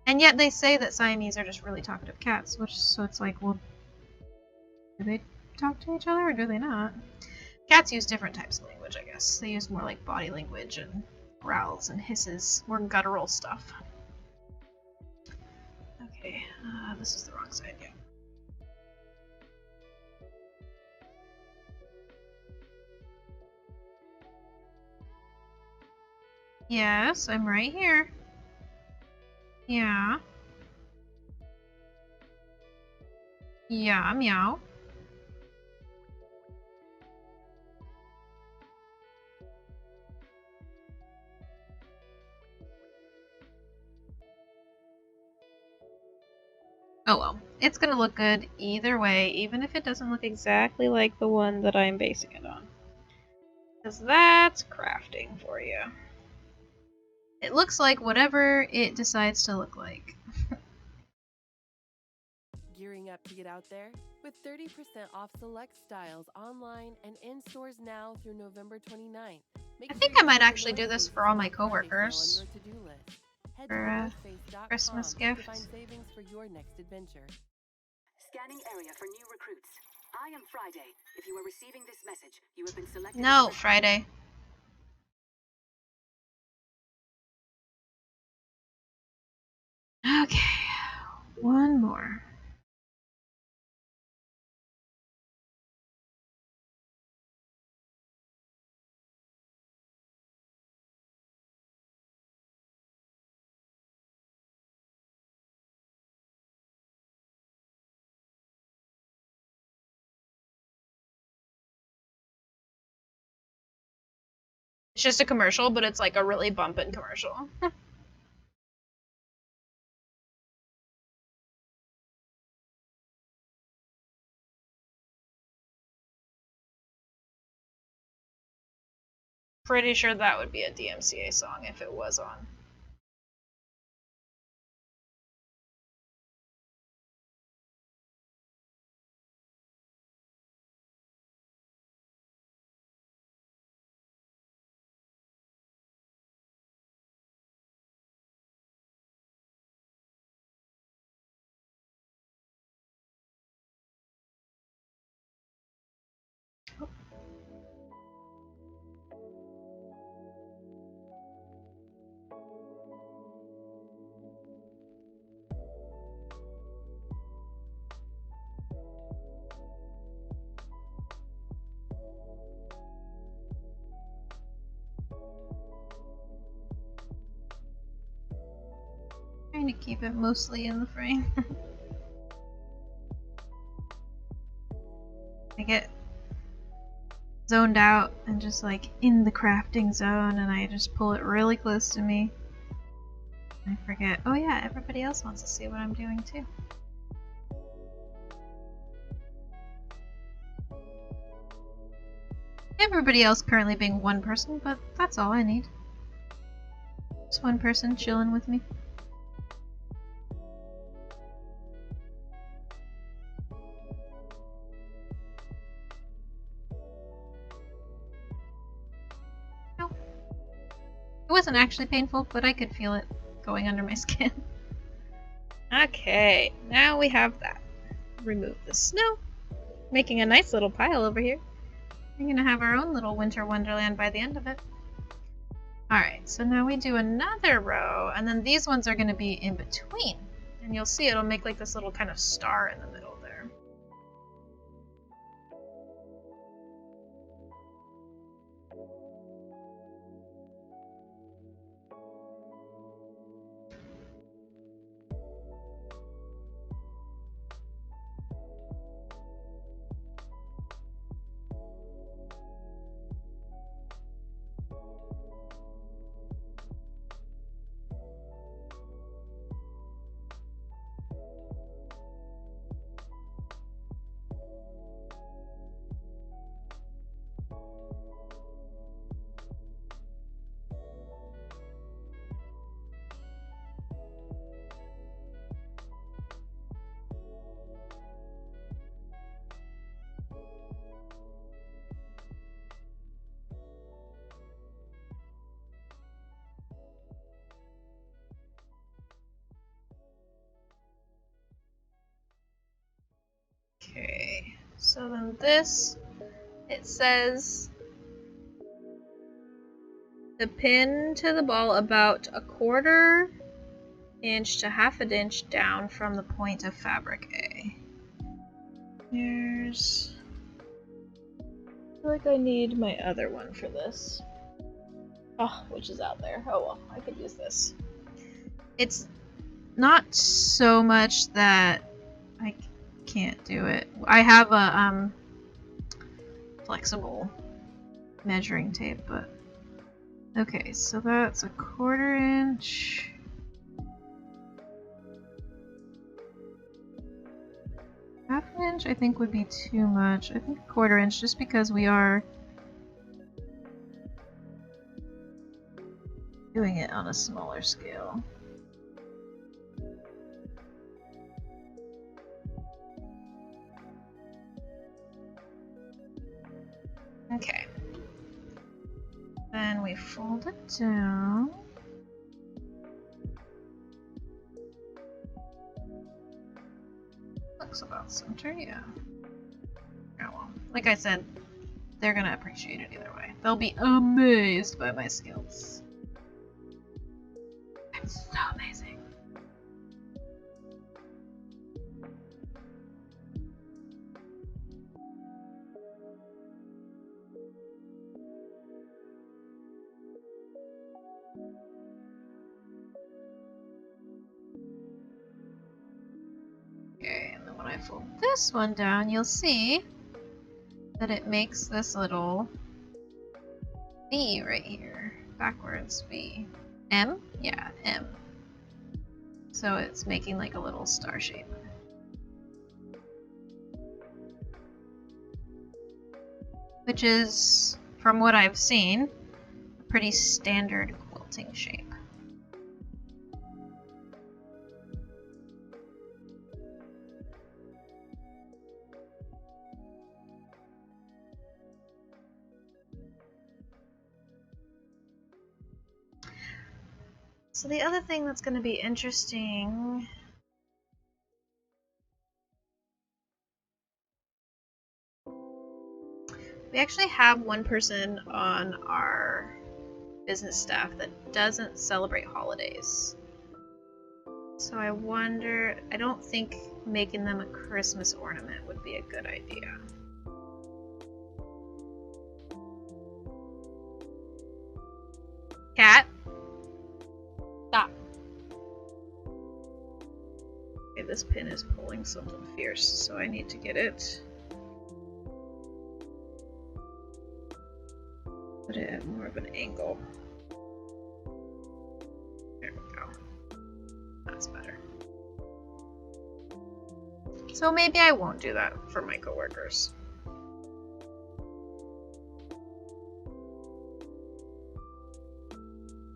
And yet they say that Siamese are just really talkative cats, so it's like, well, do they talk to each other or do they not? Cats use different types of language, I guess. They use more like body language and growls and hisses, more guttural stuff. Okay, this is the wrong side, yeah. Yes, I'm right here. Yeah. Yeah, meow. Oh well, it's gonna look good either way, even if it doesn't look exactly like the one that I'm basing it on. Because that's crafting for you. It looks like whatever it decides to look like. Gearing up to get out there? With 30% off select styles online and in stores now through November 29th. I think I might actually do this for all my coworkers. For Christmas gift. To find savings for your next adventure. Scanning area for new recruits. I am Friday. If you are receiving this message, you have been selected. No, Friday. Okay, one more. It's just a commercial, but it's like a really bumpin' commercial. Pretty sure that would be a DMCA song if it was on. trying to keep it mostly in the frame. I get zoned out and just like in the crafting zone, and I just pull it really close to me. I forget, oh yeah, everybody else wants to see what I'm doing too. Everybody else currently being one person, but that's all I need. Just one person chilling with me. No. It wasn't actually painful, but I could feel it going under my skin. Okay, now we have that. Remove the snow. Making a nice little pile over here. We're gonna have our own little winter wonderland by the end of it. Alright, so now we do another row, and then these ones are gonna be in between. And you'll see it'll make like this little kind of star in the middle there. Okay, so then this, it says the pin to the ball about 1/4 inch to 1/2 inch down from the point of fabric A. Here's, I feel like I need my other one for this. Oh, which is out there. Oh well, I could use this. It's not so much that I can't do it. I have a flexible measuring tape, but okay, so that's 1/4 inch. Half an inch I think would be too much. I think 1/4 inch, just because we are doing it on a smaller scale. Okay. Then we fold it down. Looks about center, yeah. Oh well. Like I said, they're gonna appreciate it either way. They'll be amazed by my skills. I'm so amazing. Okay, and then when I fold this one down, you'll see that it makes this little V right here. Backwards V. M? Yeah, M. So it's making like a little star shape. Which is, from what I've seen, a pretty standard quilting shape. So the other thing that's going to be interesting we actually have one person on our business staff that doesn't celebrate holidays. So I wonder, I don't think making them a Christmas ornament would be a good idea. Cat? Stop. Okay, this pin is pulling something fierce, so I need to get it. Put it at more of an angle. There we go. That's better. So maybe I won't do that for my coworkers.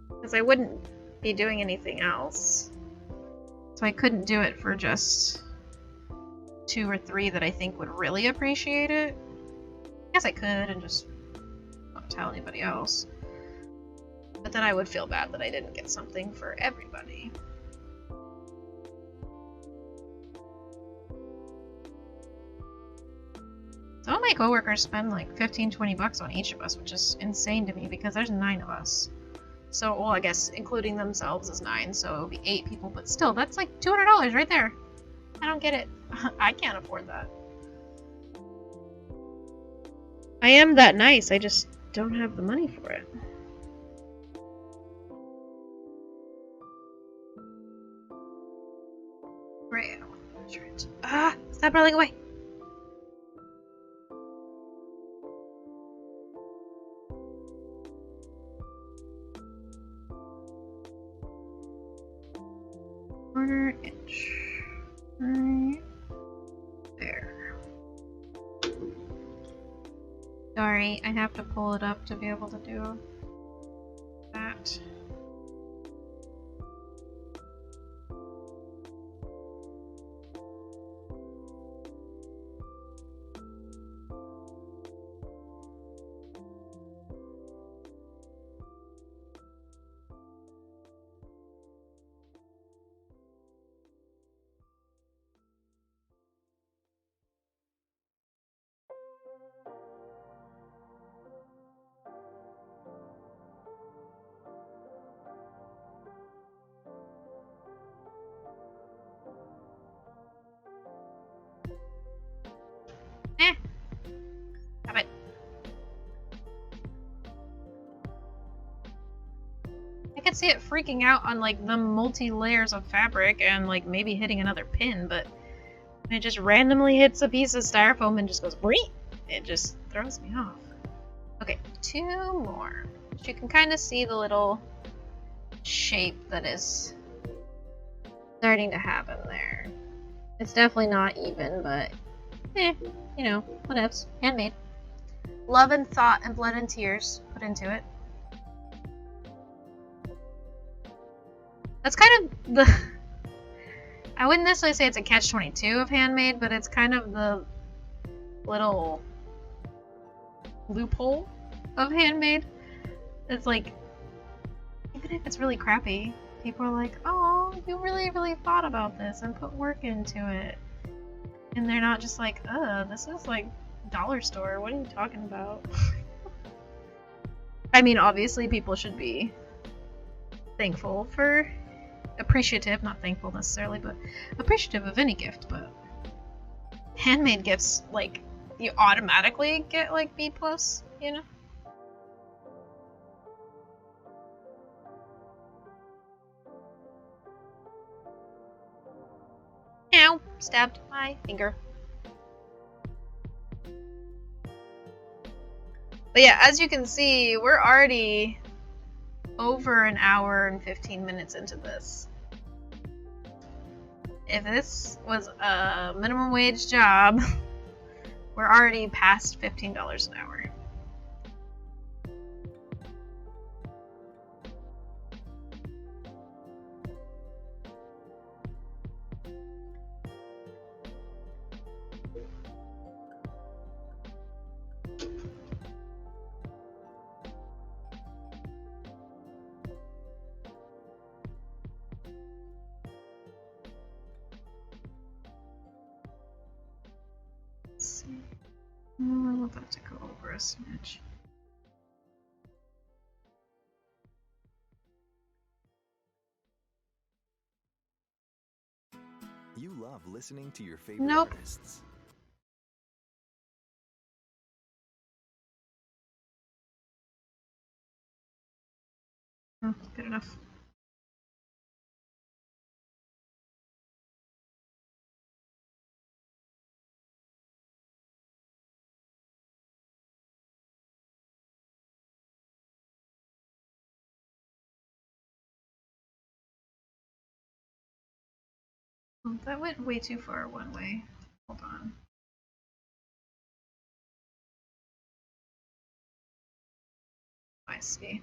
Because I wouldn't be doing anything else. So I couldn't do it for just 2 or 3 that I think would really appreciate it. I guess I could and just not tell anybody else. But then I would feel bad that I didn't get something for everybody. Some of my coworkers spend like 15-20 bucks on each of us, which is insane to me because there's 9 of us. So, well, I guess including themselves is 9, so it would be 8 people, but still, that's like $200 right there. I don't get it. I can't afford that. I am that nice, I just don't have the money for it. Right, I don't want to measure it. Ah! Stop rolling away! Quarter inch. Right there. Sorry, I have to pull it up to be able to do that. Have it. I could see it freaking out on like the multi-layers of fabric and like maybe hitting another pin, but when it just randomly hits a piece of styrofoam and just goes breet, it just throws me off. Okay, 2 more. You can kind of see the little shape that is starting to happen there. It's definitely not even, but you know, whatevs. Handmade. Love and thought and blood and tears put into it. That's kind of the... I wouldn't necessarily say it's a catch-22 of handmade, but it's kind of the little loophole of handmade. It's like, even if it's really crappy, people are like, oh, you really, really thought about this and put work into it. And they're not just like, this is like dollar store, what are you talking about? I mean, obviously people should be thankful for, appreciative, not thankful necessarily, but appreciative of any gift, but handmade gifts, like, you automatically get like B+, you know? Ow! Stabbed my finger. But yeah, as you can see, we're already over an hour and 15 minutes into this. If this was a minimum wage job, we're already past $15 an hour. Let's see. I want that to go over a smidge. You love listening to your favorite Nope. artists. Oh, good enough. Oh, that went way too far one way. Hold on. I see.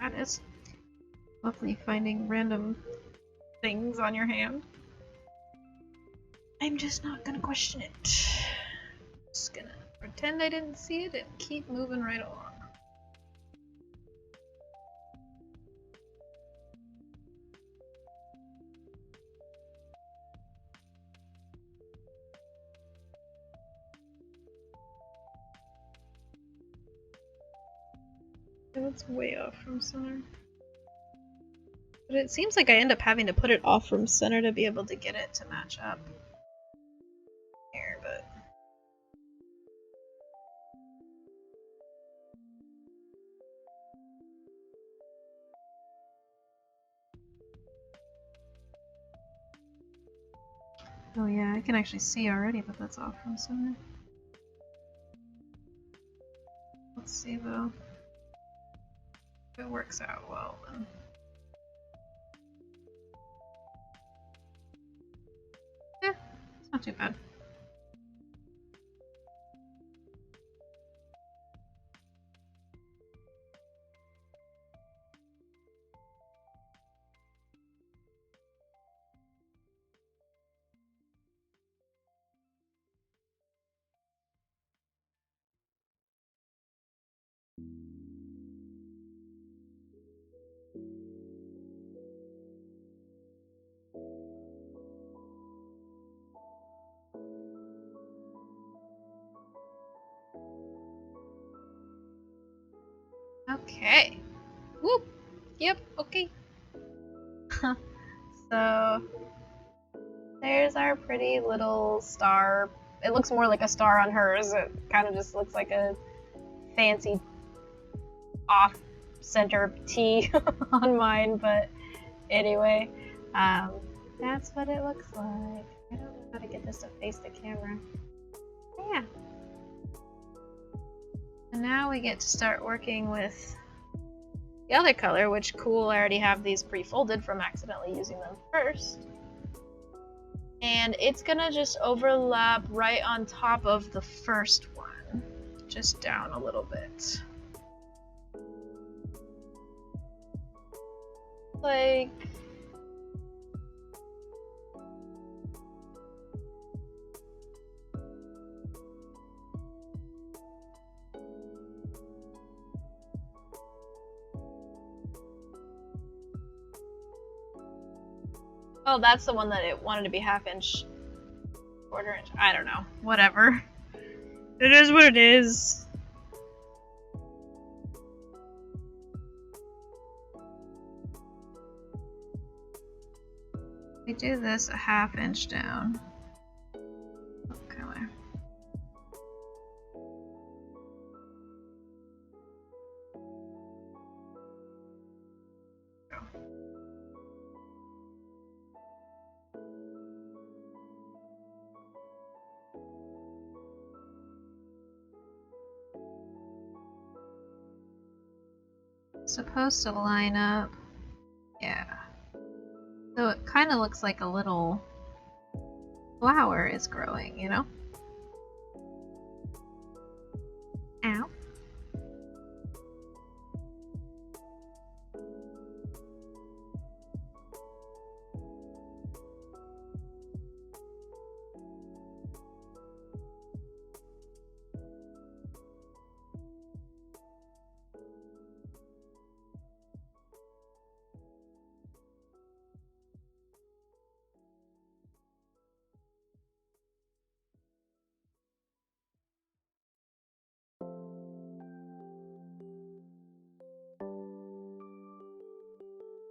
That is lovely, finding random things on your hand. I'm just not gonna question it. Just gonna pretend I didn't see it and keep moving right along. It's way off from center. But it seems like I end up having to put it off from center to be able to get it to match up. Here, but... Oh yeah, I can actually see already that that's off from center. Let's see though. If it works out well then. Yeah, it's not too bad. Okay. Whoop. Yep. Okay. So there's our pretty little star. It looks more like a star on hers. It kind of just looks like a fancy off-center T on mine, but anyway, that's what it looks like. I don't know how to get this to face the camera. Yeah. And now we get to start working with the other color, which cool, I already have these pre-folded from accidentally using them first. And it's gonna just overlap right on top of the first one, just down a little bit. Like... Oh, that's the one that it wanted to be half-inch, quarter-inch. I don't know. Whatever. It is what it is. We do this a half-inch down. What color? Supposed to line up. Yeah. So it kind of looks like a little flower is growing, you know? Ow.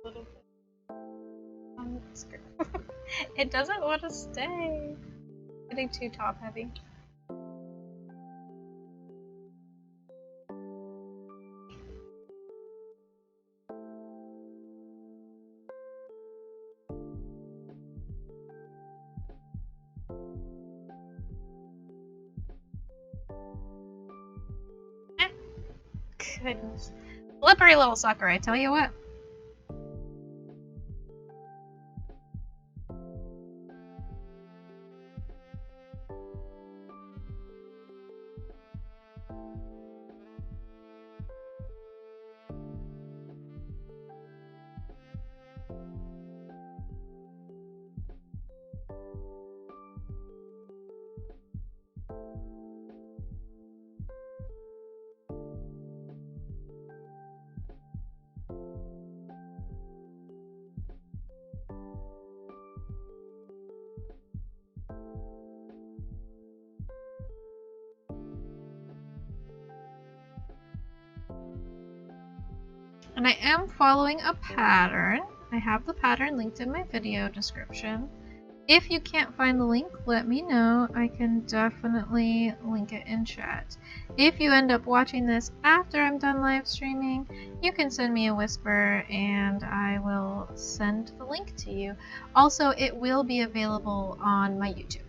Little bit on the skirt. It doesn't want to stay. Getting too top heavy. Goodness. Slippery little sucker, I tell you what. And I am following a pattern. I have the pattern linked in my video description. If you can't find the link, let me know. I can definitely link it in chat. If you end up watching this after I'm done live streaming, you can send me a whisper and I will send the link to you. Also, it will be available on my YouTube.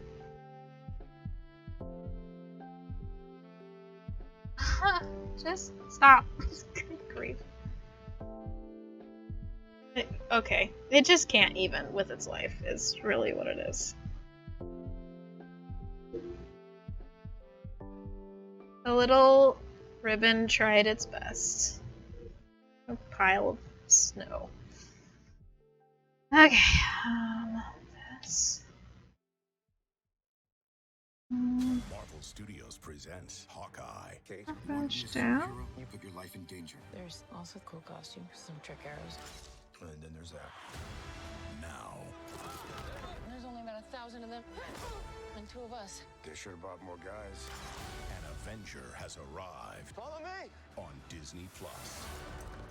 Just stop. Good grief. Okay, it just can't even with its life, is really what it is. The little ribbon tried its best. A pile of snow. Okay, this. Marvel Studios presents Hawkeye. Kate, I'll you want to be a finish down. superhero? You put your life in danger. There's also cool costumes, some trick arrows. And then there's that. Now, There's only about 1,000 of them, and 2 of us. They should have brought more guys. an Avenger has arrived Follow me! on Disney Plus.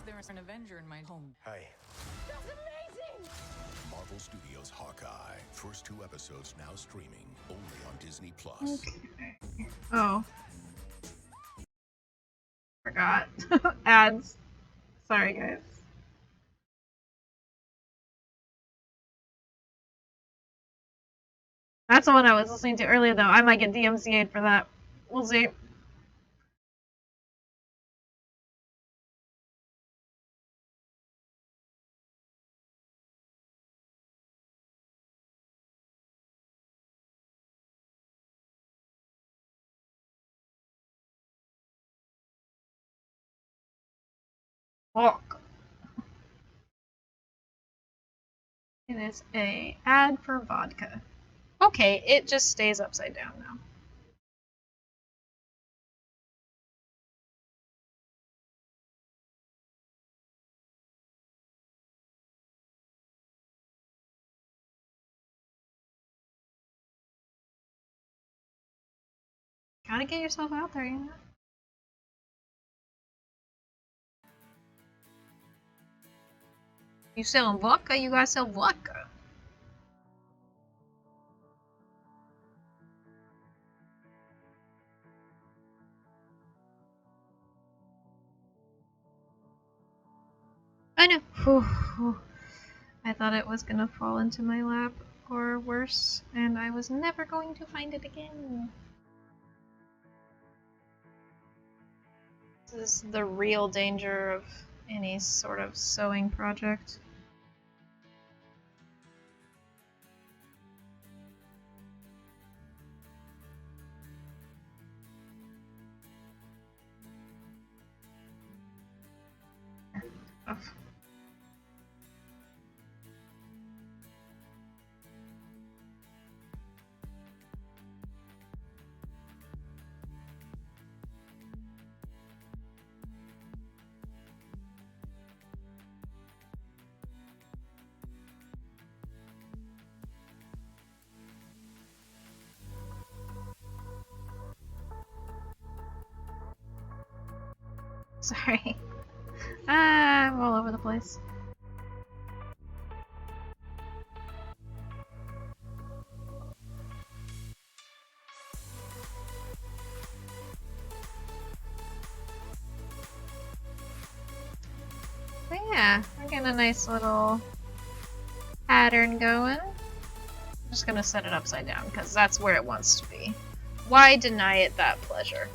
There's an Avenger in my home. Hi. That's amazing! Marvel Studios Hawkeye. First 2 episodes now streaming only on Disney Plus. Oh. Forgot. Ads. Sorry, guys. That's the one I was listening to earlier, though. I might get DMCA'd for that. We'll see. Walk. It is a ad for vodka. Okay, it just stays upside down now. Gotta get yourself out there, you know? You selling vodka, you gotta sell vodka. I know. Whew, whew. I thought it was gonna fall into my lap or worse, and I was never going to find it again. This is the real danger of any sort of sewing project. stuff. Sorry. I'm all over the place. But yeah, we're getting a nice little pattern going. I'm just gonna set it upside down because that's where it wants to be. Why deny it that pleasure?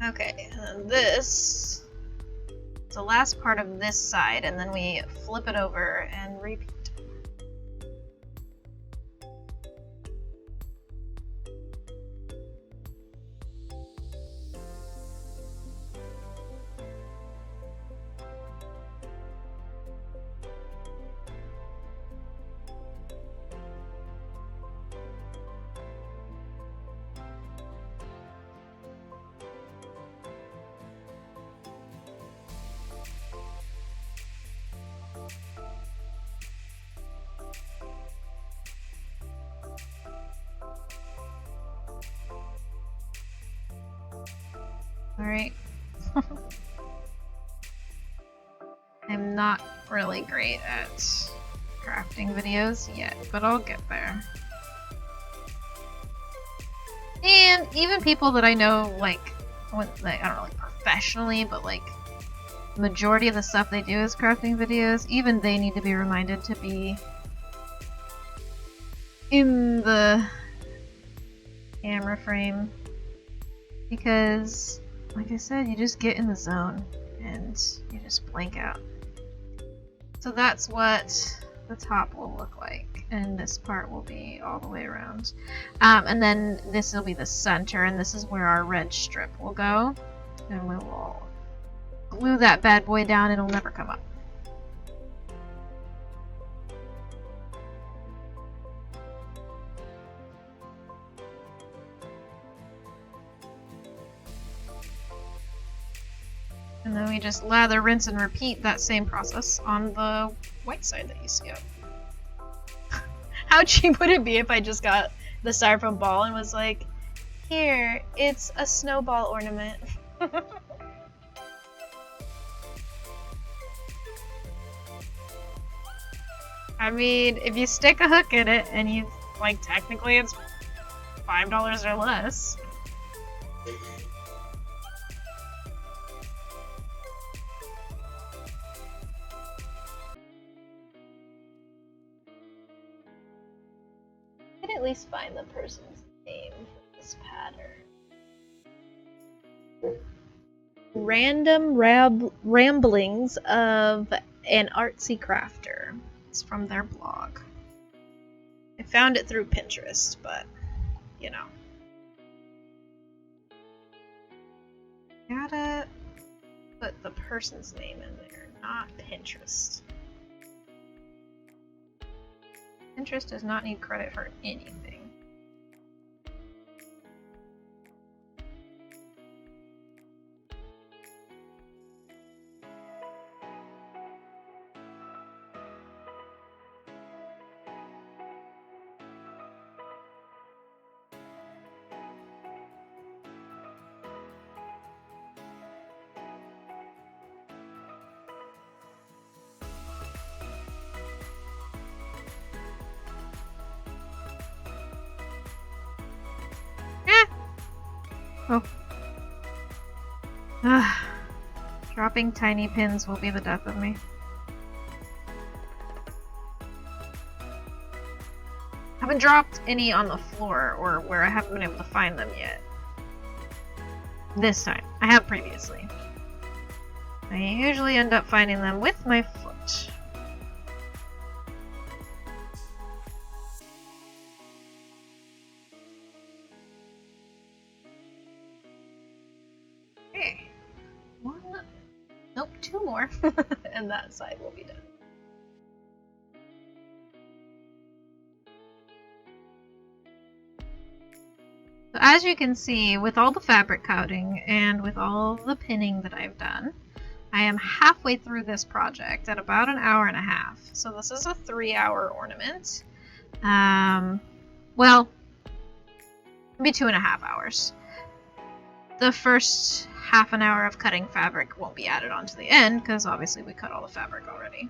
Okay, and then this is the last part of this side, and then we flip it over and repeat. Alright. I'm not really great at crafting videos yet, but I'll get there. And even people that I know, like, I don't know, like professionally, but like, majority of the stuff they do is crafting videos, even they need to be reminded to be in the camera frame. Because, like I said, you just get in the zone and you just blank out. So that's what the top will look like, and this part will be all the way around. And then this will be the center, and this is where our red strip will go. And we will glue that bad boy down, it'll never come up. And then we just lather, rinse, and repeat that same process on the white side that you see up. How cheap would it be if I just got the styrofoam ball and was like, here, it's a snowball ornament. I mean, if you stick a hook in it and you, like, technically it's $5 or less. I can at least find the person's name for this pattern. Random Ramblings of an Artsy Crafter. It's from their blog. I found it through Pinterest, but, you know. Gotta put the person's name in there, not Pinterest. Pinterest does not need credit for anything. Oh. Ugh. Dropping tiny pins will be the death of me. Haven't dropped any on the floor or where I haven't been able to find them yet. This time. I have previously. I usually end up finding them with my foot. Okay. One. Nope, two more. And that side will be done. So as you can see, with all the fabric coating and with all the pinning that I've done, I am halfway through this project at about an hour and a half. So this is a 3-hour ornament. Well, maybe 2.5 hours. The first half an hour of cutting fabric won't be added on to the end, because obviously we cut all the fabric already.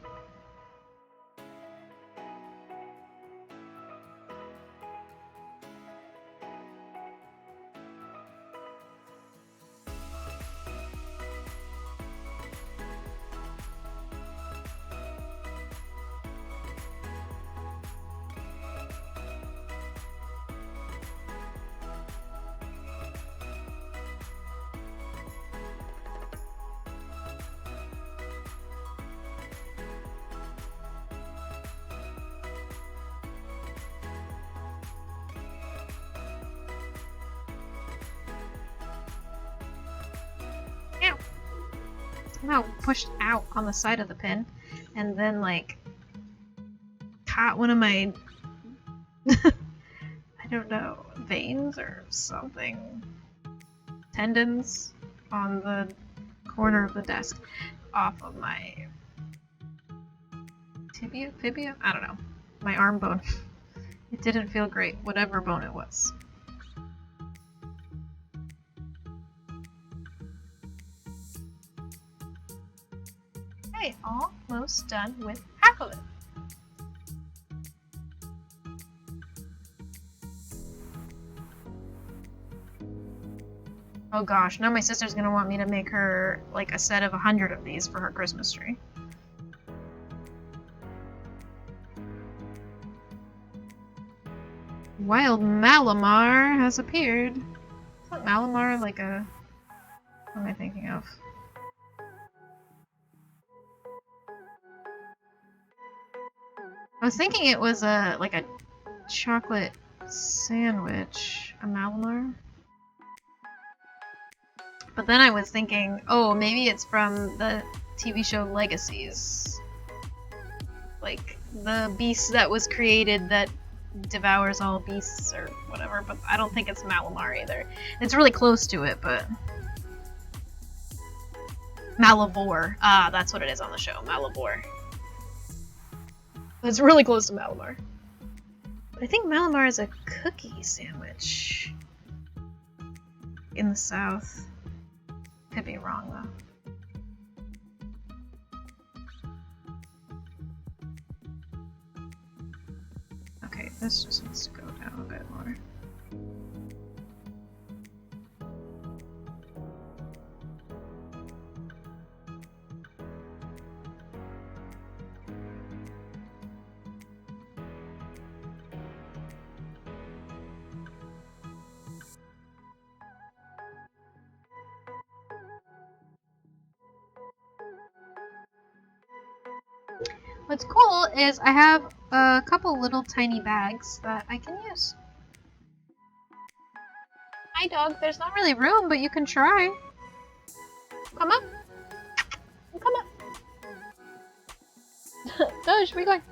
Somehow pushed out on the side of the pin and then like caught one of my I don't know, veins or something, tendons on the corner of the desk off of my fibia? I don't know, my arm bone. It didn't feel great, whatever bone it was. Okay, almost done with half of it. Oh gosh, now my sister's gonna want me to make her like a set of 100 of these for her Christmas tree. Wild Malamar has appeared. Isn't Malamar like a... what am I thinking of? I was thinking it was like a chocolate sandwich. A Malamar? But then I was thinking, oh, maybe it's from the TV show Legacies. Like, the beast that was created that devours all beasts or whatever, but I don't think it's Malamar either. It's really close to it, but... Malivore. Ah, that's what it is on the show, Malivore. It's really close to Malamar. But I think Malamar is a cookie sandwich. In the South. Could be wrong, though. Okay, this just needs to go down a bit more. What's cool is I have a couple little tiny bags that I can use. Hi dog, there's not really room, but you can try. Come up. Come up. Doge, where you going?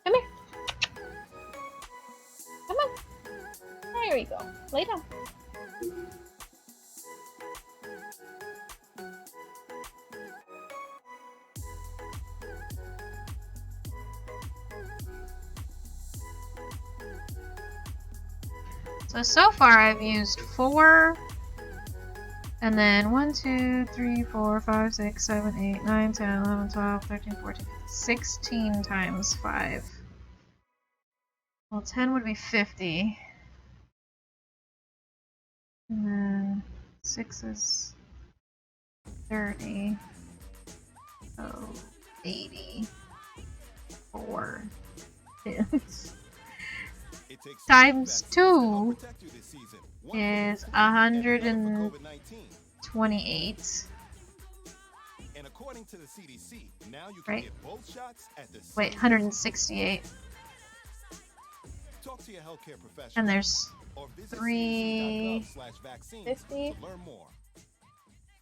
Come here. Come on. There we go. Lay down. So far I've used 4, and then 1, 2, 3, 4, 5, 6, 7, 8, 9, 10, 11, 12, 13, 14, 15, 16 times 5. Well, 10 would be 50. And then 6 is 30. Oh, 80. 4 pins. Times 2 is 128. And according to the CDC, now you can Right? get both shots at the same. Wait, 168. Talk to your healthcare professional. And there's or visit 350. cdc.gov/vaccines to learn more.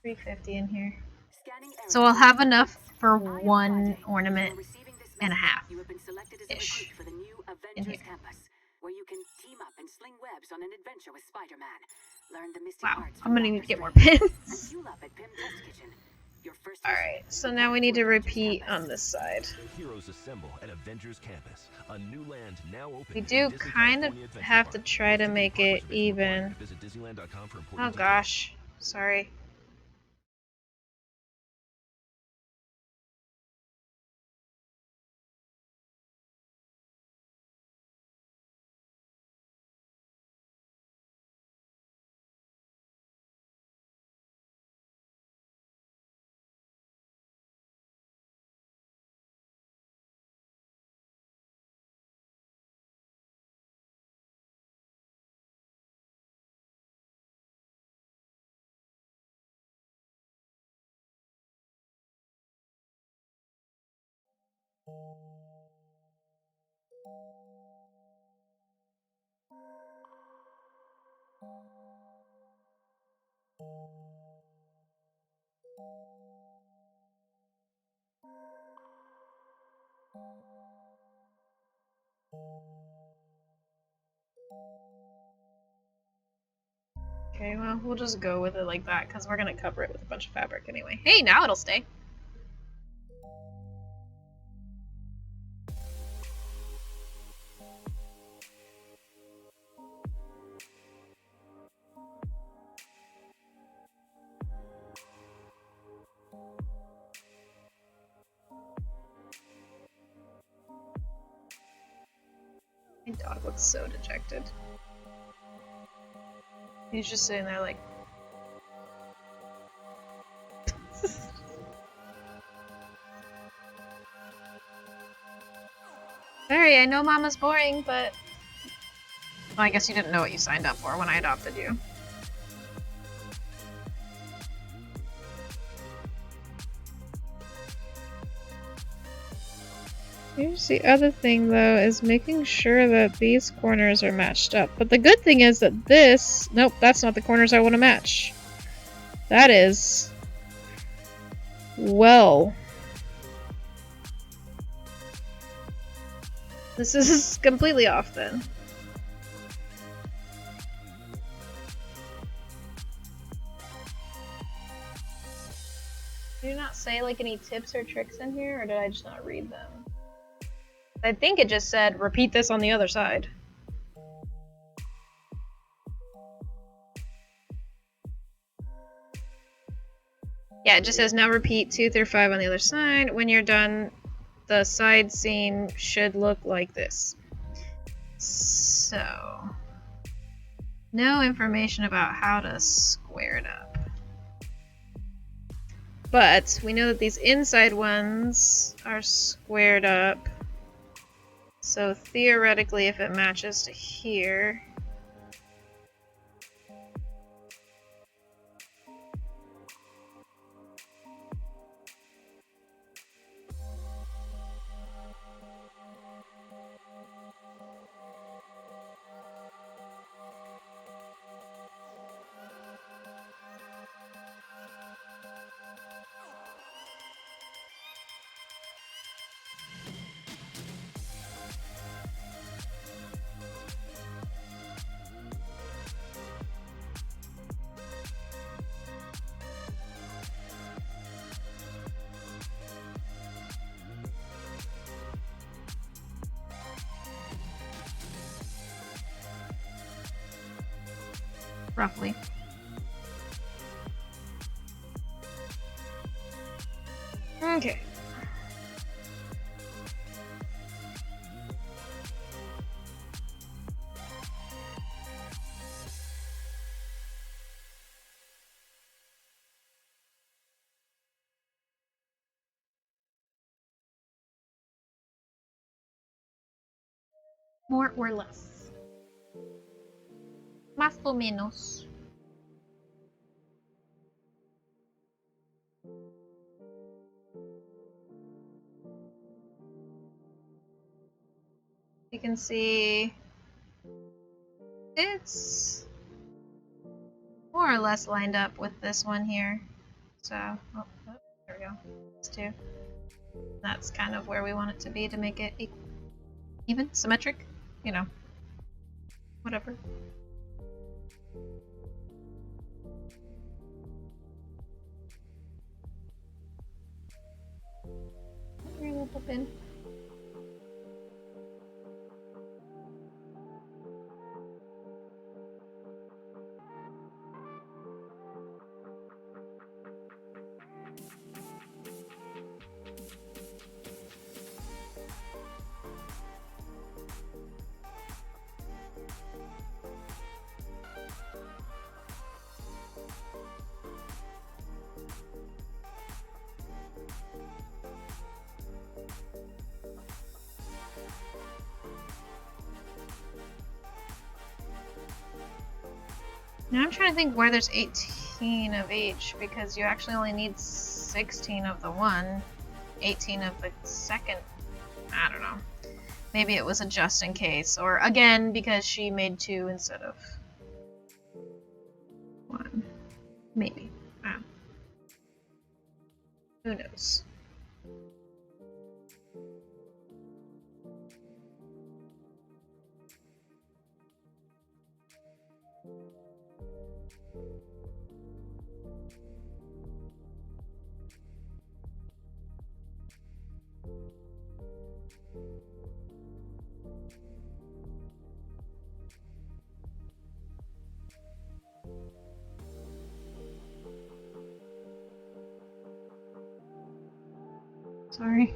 350 in here. Scanning area So I'll for have new enough recruits. for I am one Friday. If you ornament are receiving this and a message, half. You have been selected as a Ish. recruit for the new In Avengers here. campus, where you can team up and sling webs on an adventure with Spider-Man. Learn the mystic Wow, arts I'm from gonna need Doctor to get more Strange. And pins. fuel up at Pym Test Kitchen. Your first Alright, mission, so now we report need to Avengers repeat campus. on this side. Heroes assemble at Avengers Campus, a new land now open. We in do Disney kind of California Adventure have to Park. try to Ticketing make it participation required. even. Visit Disneyland.com for important Oh details. gosh, sorry. Okay, well, we'll just go with it like that, because we're gonna cover it with a bunch of fabric anyway. Hey, now it'll stay. My dog looks so dejected. He's just sitting there like... Sorry, I know Mama's boring, but... Well, I guess you didn't know what you signed up for when I adopted you. Here's the other thing, though, is making sure that these corners are matched up. But the good thing is that this... Nope, that's not the corners I want to match. That is... Well... This is completely off, then. Did you not say, like, any tips or tricks in here, or did I just not read them? I think it just said, repeat this on the other side. Yeah, it just says, now repeat 2 through 5 on the other side. When you're done, the side seam should look like this. So... no information about how to square it up. But we know that these inside ones are squared up. So theoretically, if it matches to here... roughly. Okay. More or less. Más o menos. You can see it's more or less lined up with this one here. So, oh, there we go. It's two. That's kind of where we want it to be to make it even, symmetric, you know, whatever. Here, we'll pop in. Now I'm trying to think where there's 18 of each, because you actually only need 16 of the one, 18 of the second. I don't know. Maybe it was a just in case, or again, because she made 2 instead of 1. Maybe. Who knows? Sorry.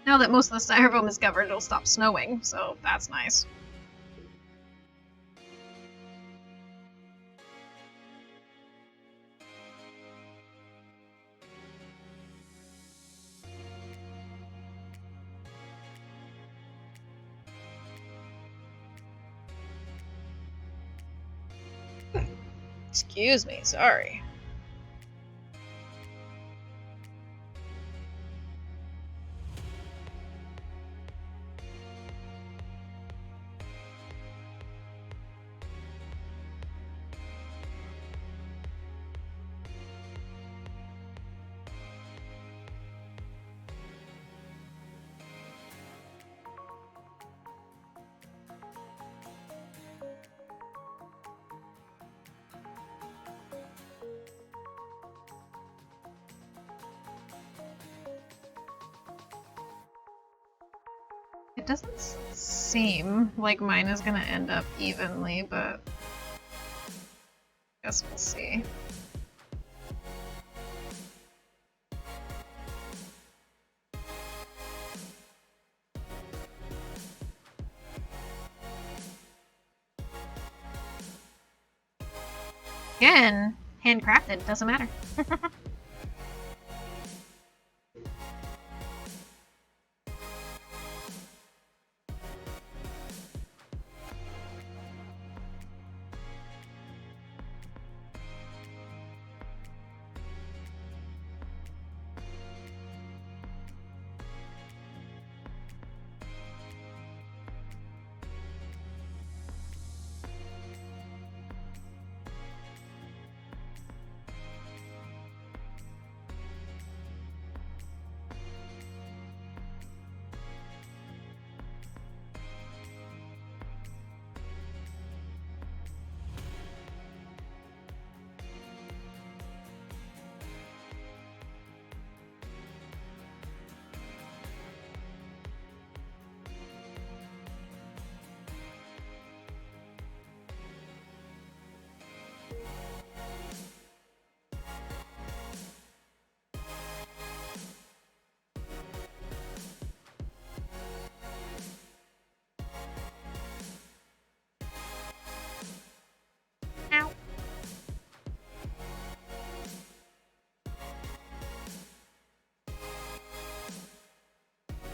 Now that most of the styrofoam is covered, it'll stop snowing, so that's nice. Excuse me, sorry. It doesn't seem like mine is gonna end up evenly, but I guess we'll see. Again, handcrafted, doesn't matter.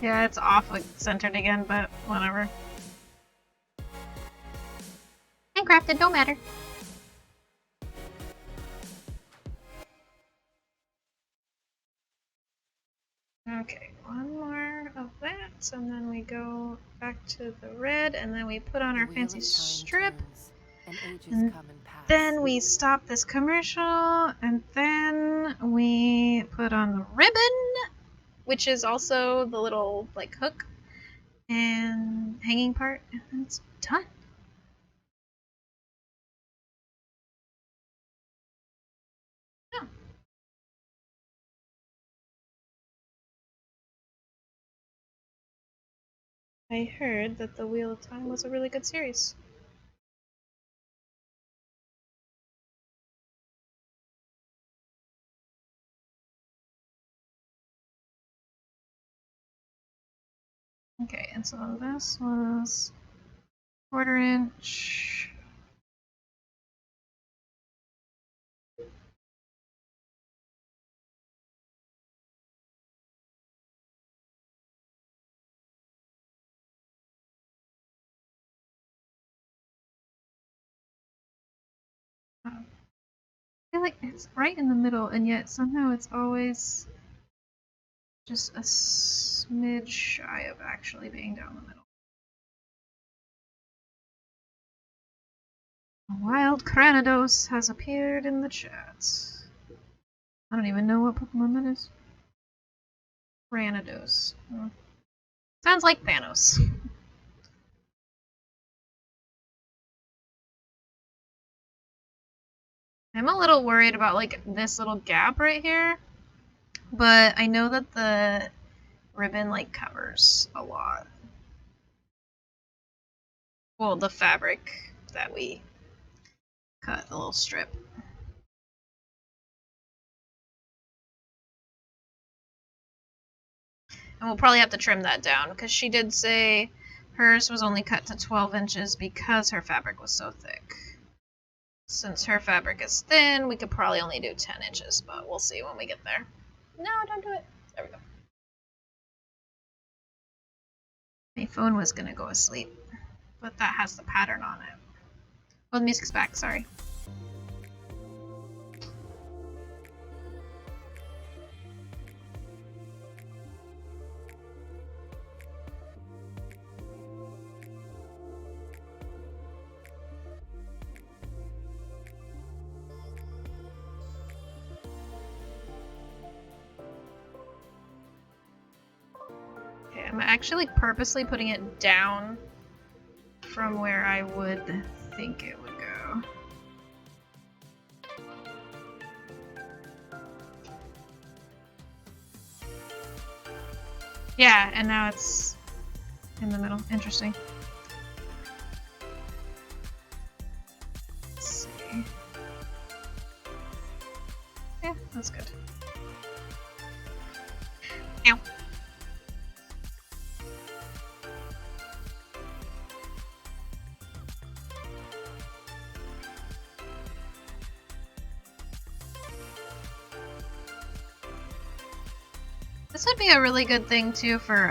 Yeah, it's off centered again, but whatever. Handcrafted, don't matter. Okay, one more of that, and then we go back to the red, and then we put on our fancy strip. And then we stop this commercial, and then we put on the ribbon, which is also the little like hook and hanging part, and then it's done. Yeah. I heard that the Wheel of Time was a really good series. Okay, and so this was 1/4 inch. I feel like it's right in the middle, and yet somehow it's always just a smidge shy of actually being down the middle. Wild Cranidos has appeared in the chat. I don't even know what Pokemon that is. Cranidos. Sounds like Thanos. I'm a little worried about like this little gap right here, but I know that the ribbon like covers a lot. Well, the fabric that we cut, the little strip. And we'll probably have to trim that down because she did say hers was only cut to 12 inches because her fabric was so thick. Since her fabric is thin, we could probably only do 10 inches, but we'll see when we get there. No, don't do it. There we go. My phone was gonna go asleep, but that has the pattern on it. Oh, the music's back, sorry. Okay, I'm actually purposely putting it down from where I would think it would go. Yeah, and now it's in the middle. Interesting. Let's see. Yeah, that's good. Ow. This would be a really good thing too for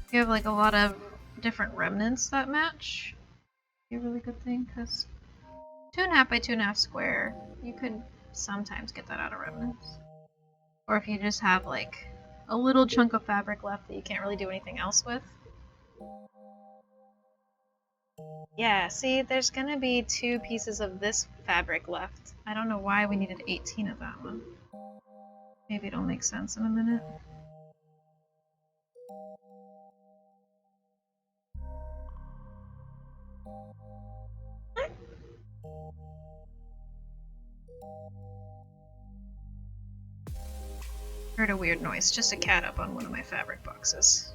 if you have like a lot of different remnants that match. Be a really good thing because 2.5 by 2.5 square, you could sometimes get that out of remnants. Or if you just have like a little chunk of fabric left that you can't really do anything else with. Yeah, see, there's gonna be 2 pieces of this fabric left. I don't know why we needed 18 of that one. Maybe it'll make sense in a minute. Heard a weird noise, just a cat up on one of my fabric boxes.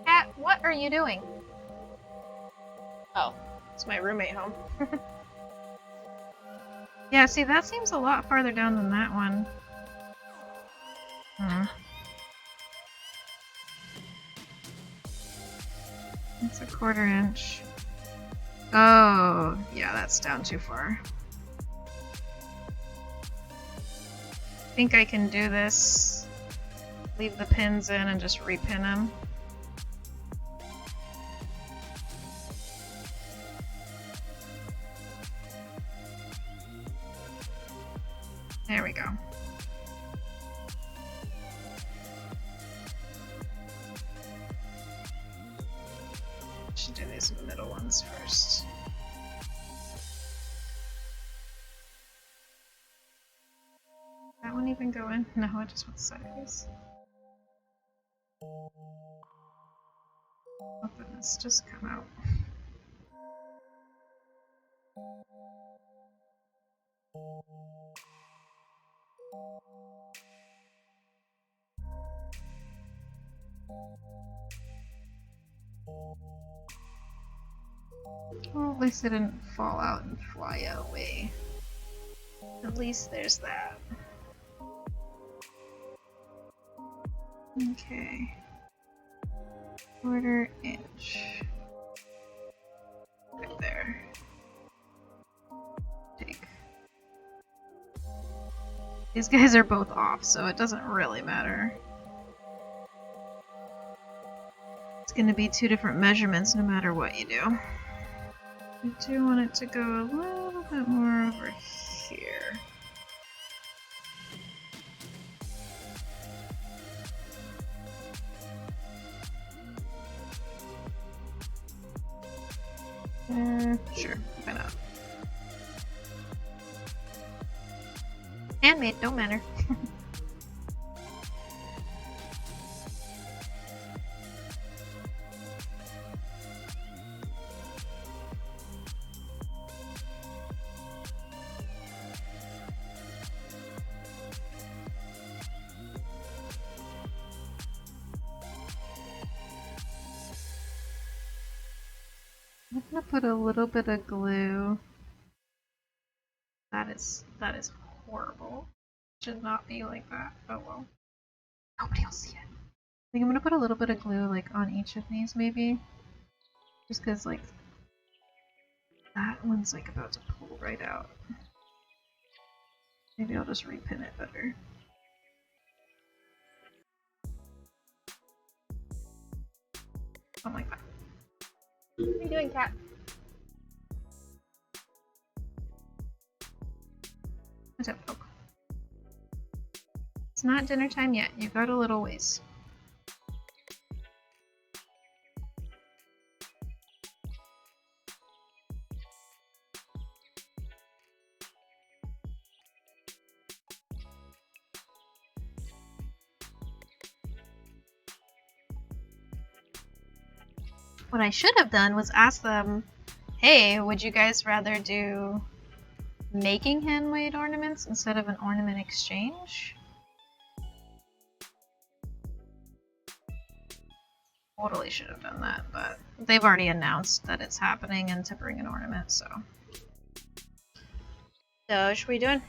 Cat, what are you doing? Oh, it's my roommate home. Yeah, see, that seems a lot farther down than that one. a 1/4 inch. Oh, yeah, that's down too far. I think I can do this. Leave the pins in and just repin them. There we go. Should do these middle ones first. That one even go in? No, it just went sideways. Oh goodness, just come out. Well, at least it didn't fall out and fly away. At least there's that. Okay. 1/4 inch. Right there. Take. These guys are both off, so it doesn't really matter. It's going to be 2 different measurements no matter what you do. I do want it to go a little bit more over here. Sure, why not? Handmade, don't matter. I'm gonna put a little bit of glue. That is horrible. Should not be like that. Oh well. Nobody will see it. I think I'm gonna put a little bit of glue like on each of these maybe. Just cause like that one's like about to pull right out. Maybe I'll just repin it better. Something like that. What are you doing, cat? What's up, Poke? It's not dinner time yet. You've got a little ways. What I should have done was ask them, hey, would you guys rather do making handmade ornaments instead of an ornament exchange? Totally should have done that, but they've already announced that it's happening and to bring an ornament, so. So, what are we doing?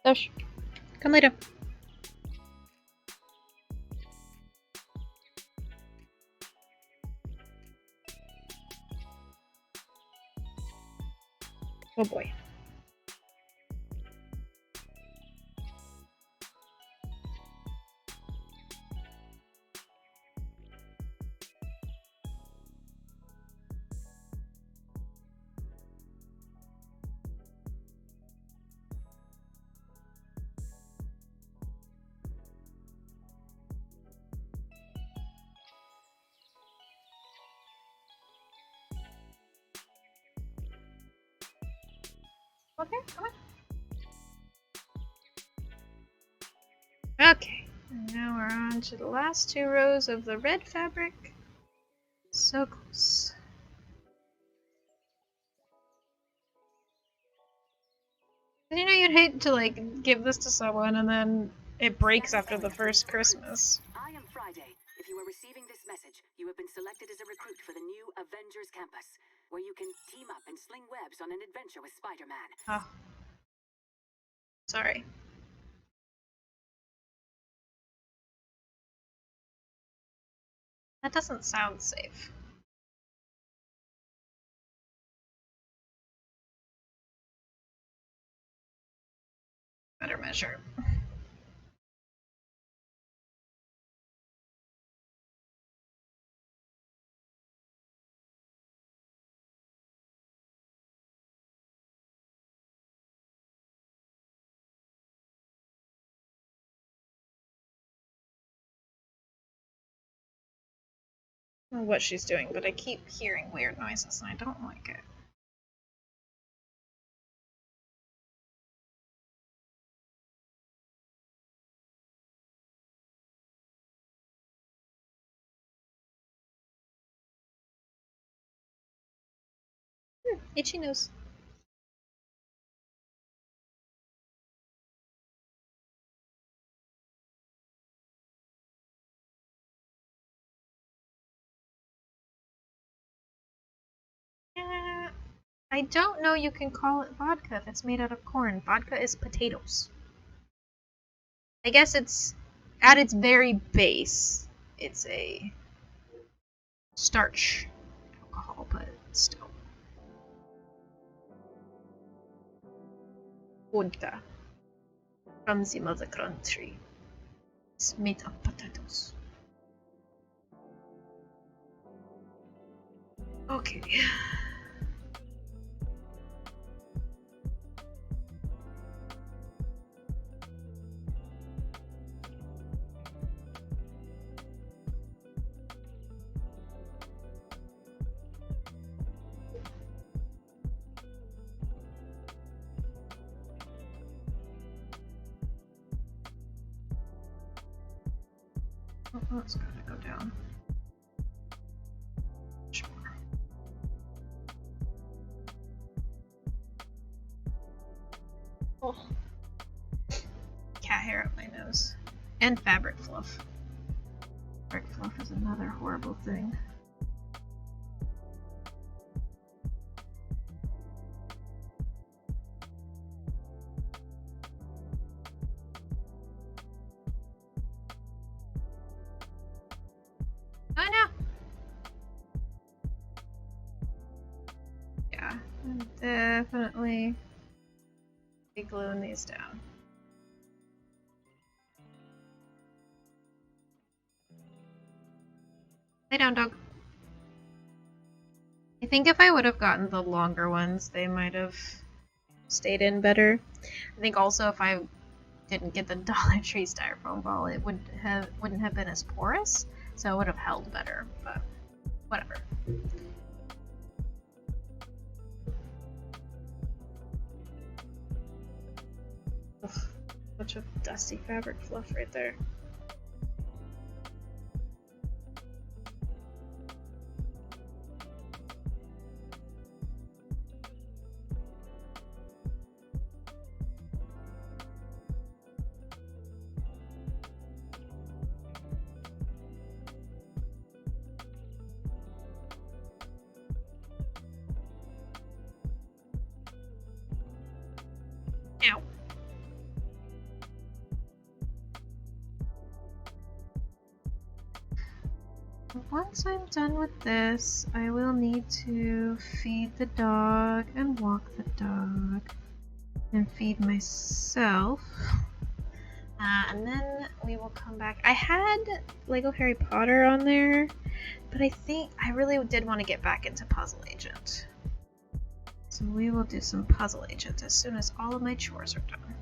Dosh, come later. Oh boy. Okay, come on. Okay, and now we're on to the last 2 rows of the red fabric. So close. You know, you'd hate to like give this to someone and then it breaks after the first Christmas. I am Friday. If you are receiving this message, you have been selected as a recruit for the new Avengers campus, where you can team up and sling webs on an adventure with Spider-Man. Oh. Sorry. That doesn't sound safe. Better measure. I don't know what she's doing, but I keep hearing weird noises and I don't like it. Itchy nose. I don't know you can call it vodka if it's made out of corn. Vodka is potatoes. I guess it's, at its very base, it's a starch alcohol, but still. Vodka. From the mother country. It's made of potatoes. Okay. Oh, it's gotta go down. Sure. Oh. Cat hair up my nose. And fabric fluff. Fabric fluff is another horrible thing. Oh no! Yeah, I'm definitely be gluing these down. Lay down, dog. I think if I would have gotten the longer ones, they might have stayed in better. I think also if I didn't get the Dollar Tree styrofoam ball, it wouldn't have been as porous, so it would have held better. But whatever. Ugh, bunch of dusty fabric fluff right there. Ow. Once I'm done with this, I will need to feed the dog and walk the dog and feed myself. And then we will come back. I had Lego Harry Potter on there, but I think I really did want to get back into Puzzle Agent. So we will do some Puzzle Agent as soon as all of my chores are done.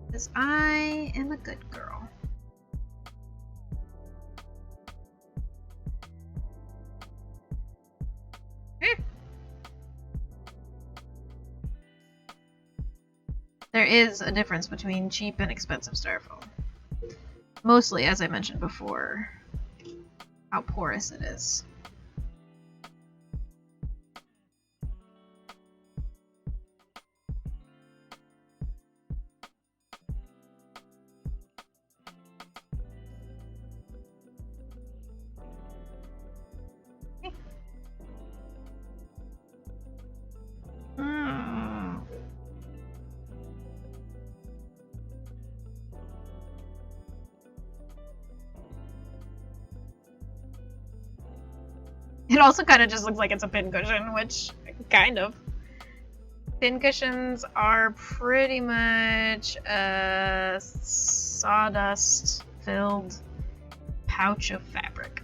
Because I am a good girl. There is a difference between cheap and expensive styrofoam. Mostly, as I mentioned before, how porous it is. It also kind of just looks like it's a pincushion, which kind of. Pincushions are pretty much a sawdust-filled pouch of fabric.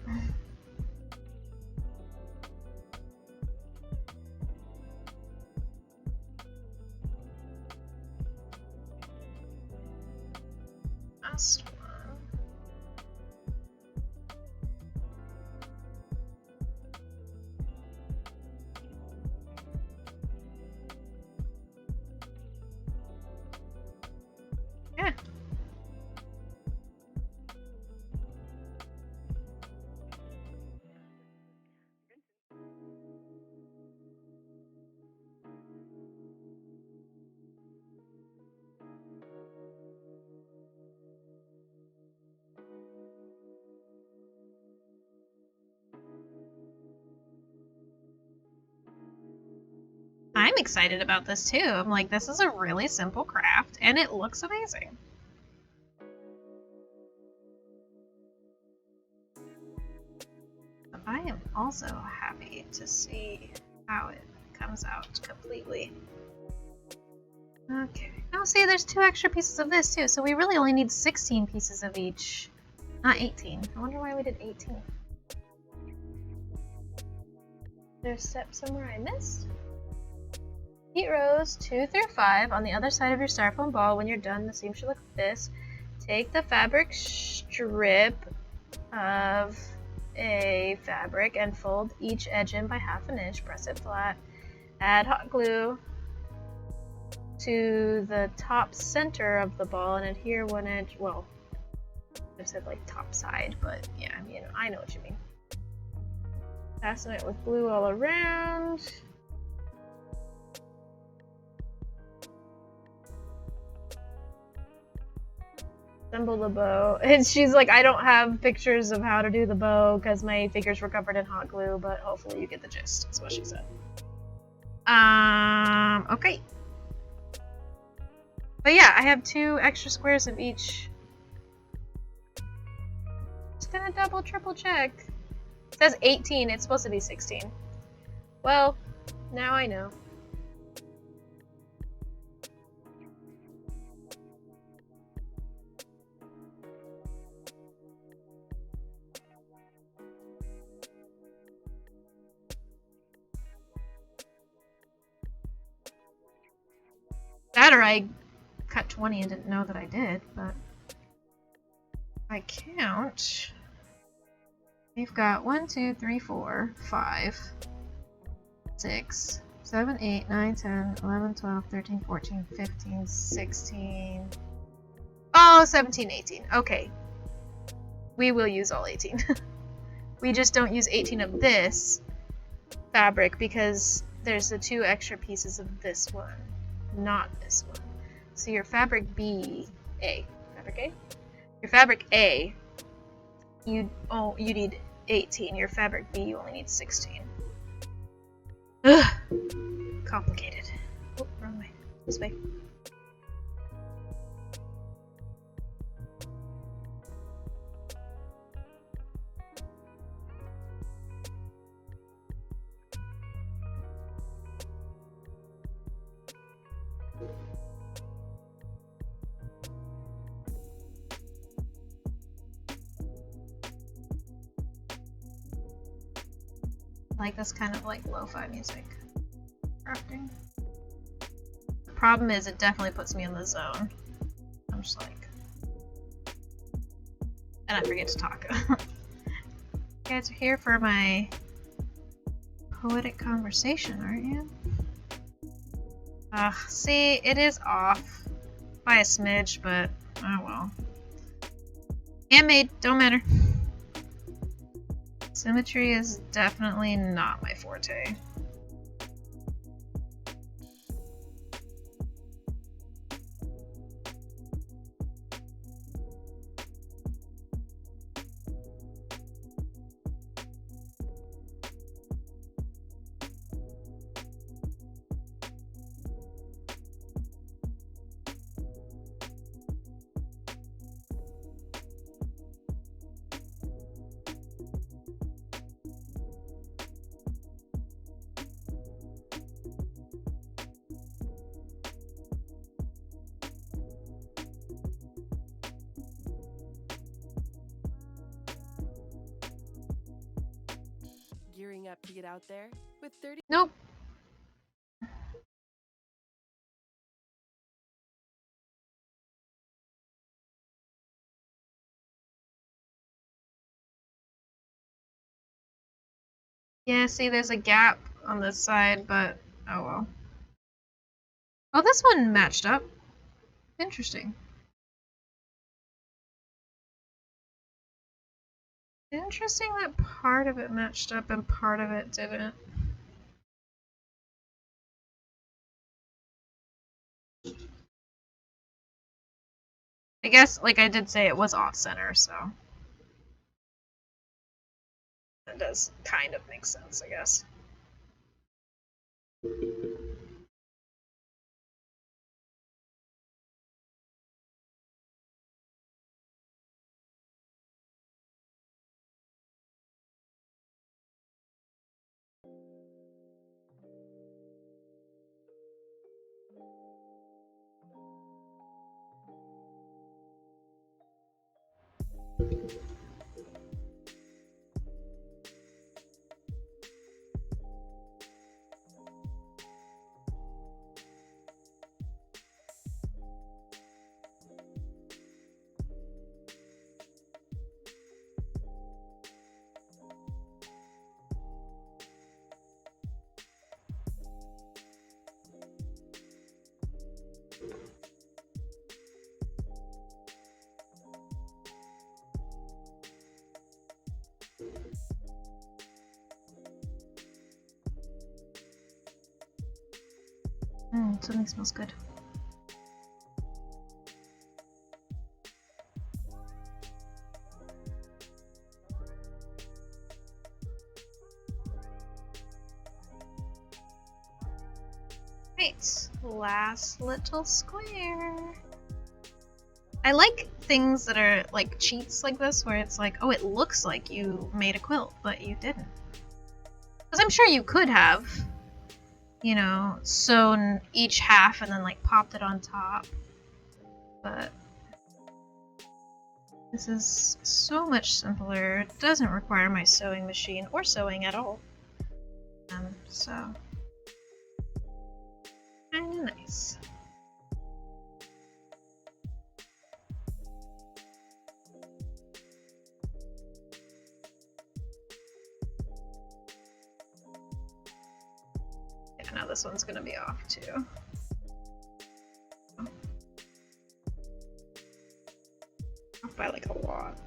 Last one. Yeah. I'm excited about this too. I'm like, this is a really simple craft and it looks amazing. I am also happy to see how it comes out completely. Okay. Oh, see, there's 2 extra pieces of this too, so we really only need 16 pieces of each. Not 18. I wonder why we did 18. There's a step somewhere I missed. Repeat rows 2 through 5 on the other side of your styrofoam ball. When you're done, the seam should look like this. Take the fabric strip of a fabric and fold each edge in by 1/2 inch. Press it flat. Add hot glue to the top center of the ball and adhere one edge. Well, I said like top side, but yeah, you know, I know what you mean. Fasten it with glue all around. Assemble the bow. And she's like, I don't have pictures of how to do the bow because my fingers were covered in hot glue, but hopefully you get the gist. That's what she said. Okay. But yeah, I have 2 extra squares of each. Just gonna double, triple check. It says 18, it's supposed to be 16. Well, now I know. That or I cut 20 and didn't know that I did, but if I count, we've got 1, 2, 3, 4, 5, 6, 7, 8, 9, 10, 11, 12, 13, 14, 15, 16. Oh, 17, 18. Okay. We will use all 18. We just don't use 18 of this fabric because there's the 2 extra pieces of this one, not this one. So your fabric B, A, fabric A? Your fabric A, you need 18. Your fabric B, you only need 16. Ugh. Complicated. Oh, wrong way. This way. Like this kind of like lo-fi music. Crafting. The problem is it definitely puts me in the zone. I'm just like... And I forget to talk. You guys are here for my poetic conversation, aren't you? See, it is off by a smidge, but oh well. Handmade, don't matter. Symmetry is definitely not my forte. Gearing up to get out there with 30. Nope. Yeah, see, there's a gap on this side, but oh well. Oh, this one matched up. Interesting. Interesting that part of it matched up and part of it didn't. I guess, like I did say, it was off-center, so that does kind of make sense, I guess. Something smells good. Right, last little square. I like things that are like cheats like this, where it's like, oh, it looks like you made a quilt, but you didn't. Because I'm sure you could have, you know, sewn each half and then like popped it on top. But this is so much simpler. It doesn't require my sewing machine or sewing at all. So kinda nice. Yeah, now this one's gonna be off too. Off by like a lot.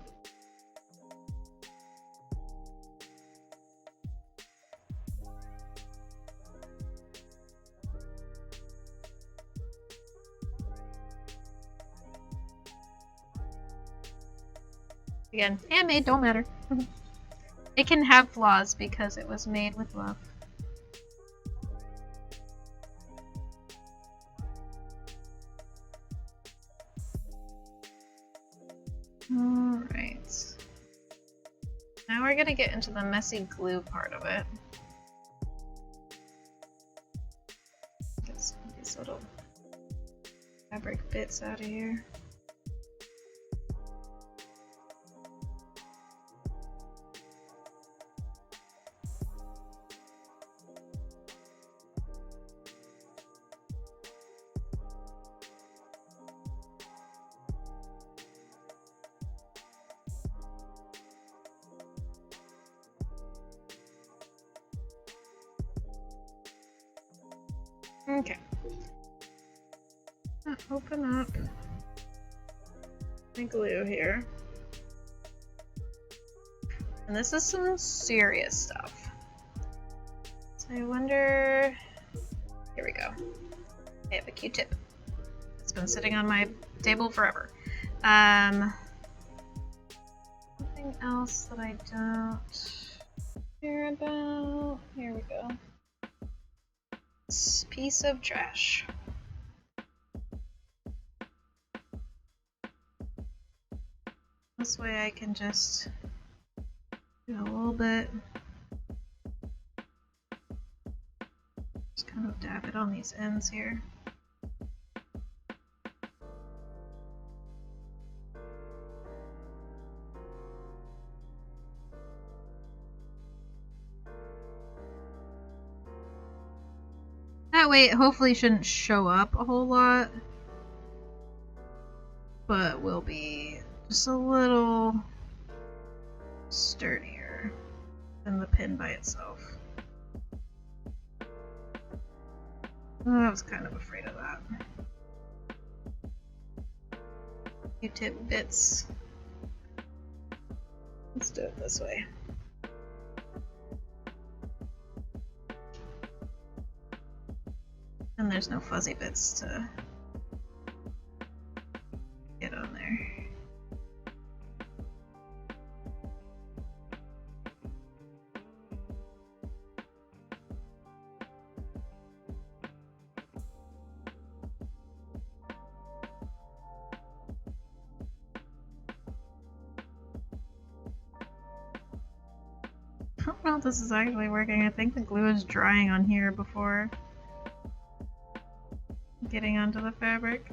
Again, handmade, don't matter. It can have flaws because it was made with love. Alright. Now we're gonna get into the messy glue part of it. Get some of these little fabric bits out of here. Okay. Open up my glue here. And this is some serious stuff. So I wonder... Here we go. I have a Q-tip. It's been sitting on my table forever. Something else that I don't care about. Here we go. This piece of trash. This way I can just do a little bit. Just kind of dab it on these ends here. weight hopefully shouldn't show up a whole lot, but will be just a little sturdier than the pin by itself. I was kind of afraid of that. Q-tip bits. Let's do it this way. And there's no fuzzy bits to get on there. I don't know if this is actually working. I think the glue is drying on here before getting onto the fabric.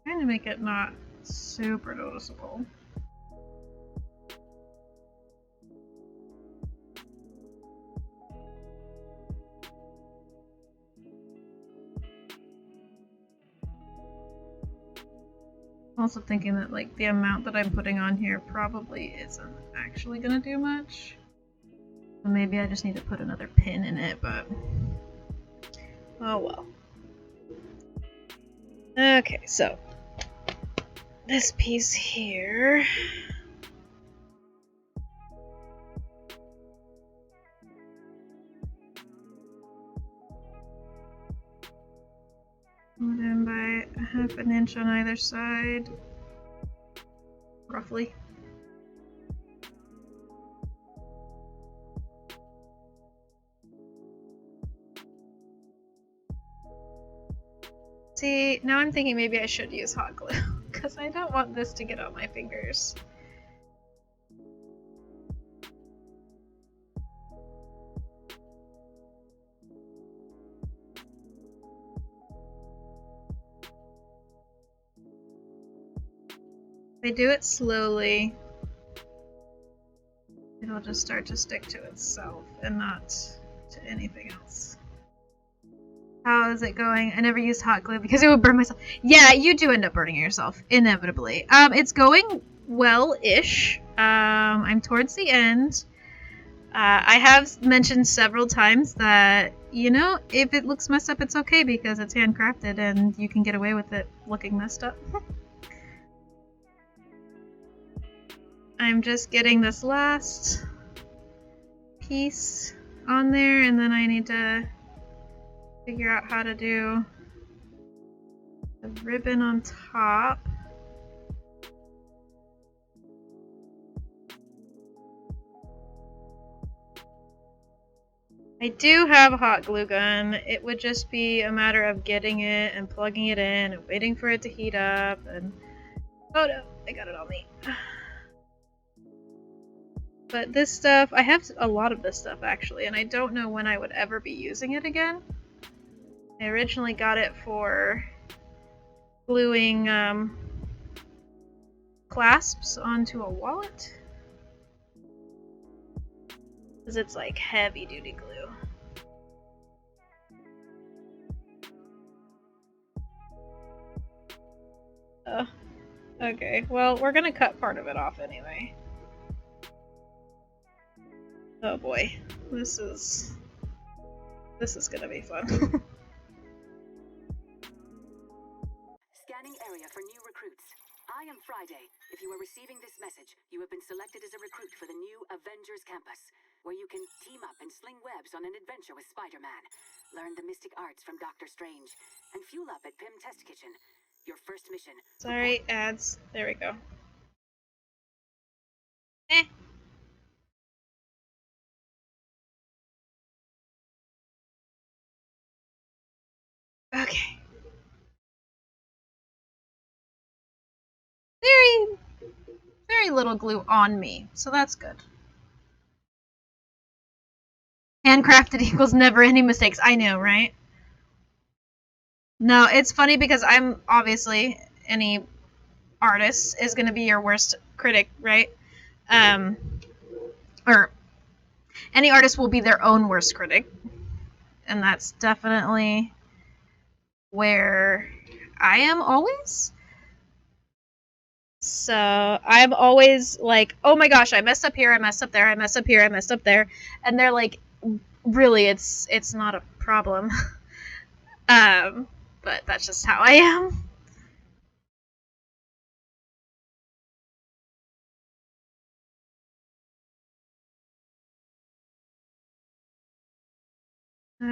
Trying to make it not super noticeable. Also thinking that like the amount that I'm putting on here probably isn't actually gonna do much. So maybe I just need to put another pin in it, but oh well. Okay, so this piece here. Put in by 1/2 inch on either side, roughly. See, now I'm thinking maybe I should use hot glue, because I don't want this to get on my fingers. If I do it slowly, it'll just start to stick to itself and not to anything else. How is it going? I never used hot glue because it would burn myself. Yeah, you do end up burning yourself, inevitably. It's going well-ish. I'm towards the end. I have mentioned several times that, you know, if it looks messed up, it's okay because it's handcrafted and you can get away with it looking messed up. I'm just getting this last piece on there, and then I need to figure out how to do the ribbon on top. I do have a hot glue gun. It would just be a matter of getting it and plugging it in and waiting for it to heat up and... oh no, I got it on me. But this stuff, I have a lot of this stuff actually, and I don't know when I would ever be using it again. I originally got it for gluing clasps onto a wallet, because it's like heavy duty glue. Okay, well, we're gonna cut part of it off anyway. Oh boy, this is gonna be fun. Scanning area for new recruits. I am Friday. If you are receiving this message, you have been selected as a recruit for the new Avengers campus, where you can team up and sling webs on an adventure with Spider-Man, learn the mystic arts from Doctor Strange, and fuel up at Pym Test Kitchen. Your first mission. Sorry, ads. There we go. Okay. very little glue on me, so that's good. Handcrafted equals never any mistakes. I know, right? No, it's funny because I'm obviously any artist is going to be your worst critic, right? Or any artist will be their own worst critic, and that's definitely where I am always. So I'm always like, oh my gosh, I messed up here, I messed up there, I messed up here, I messed up there, and they're like, really, it's not a problem. But that's just how I am.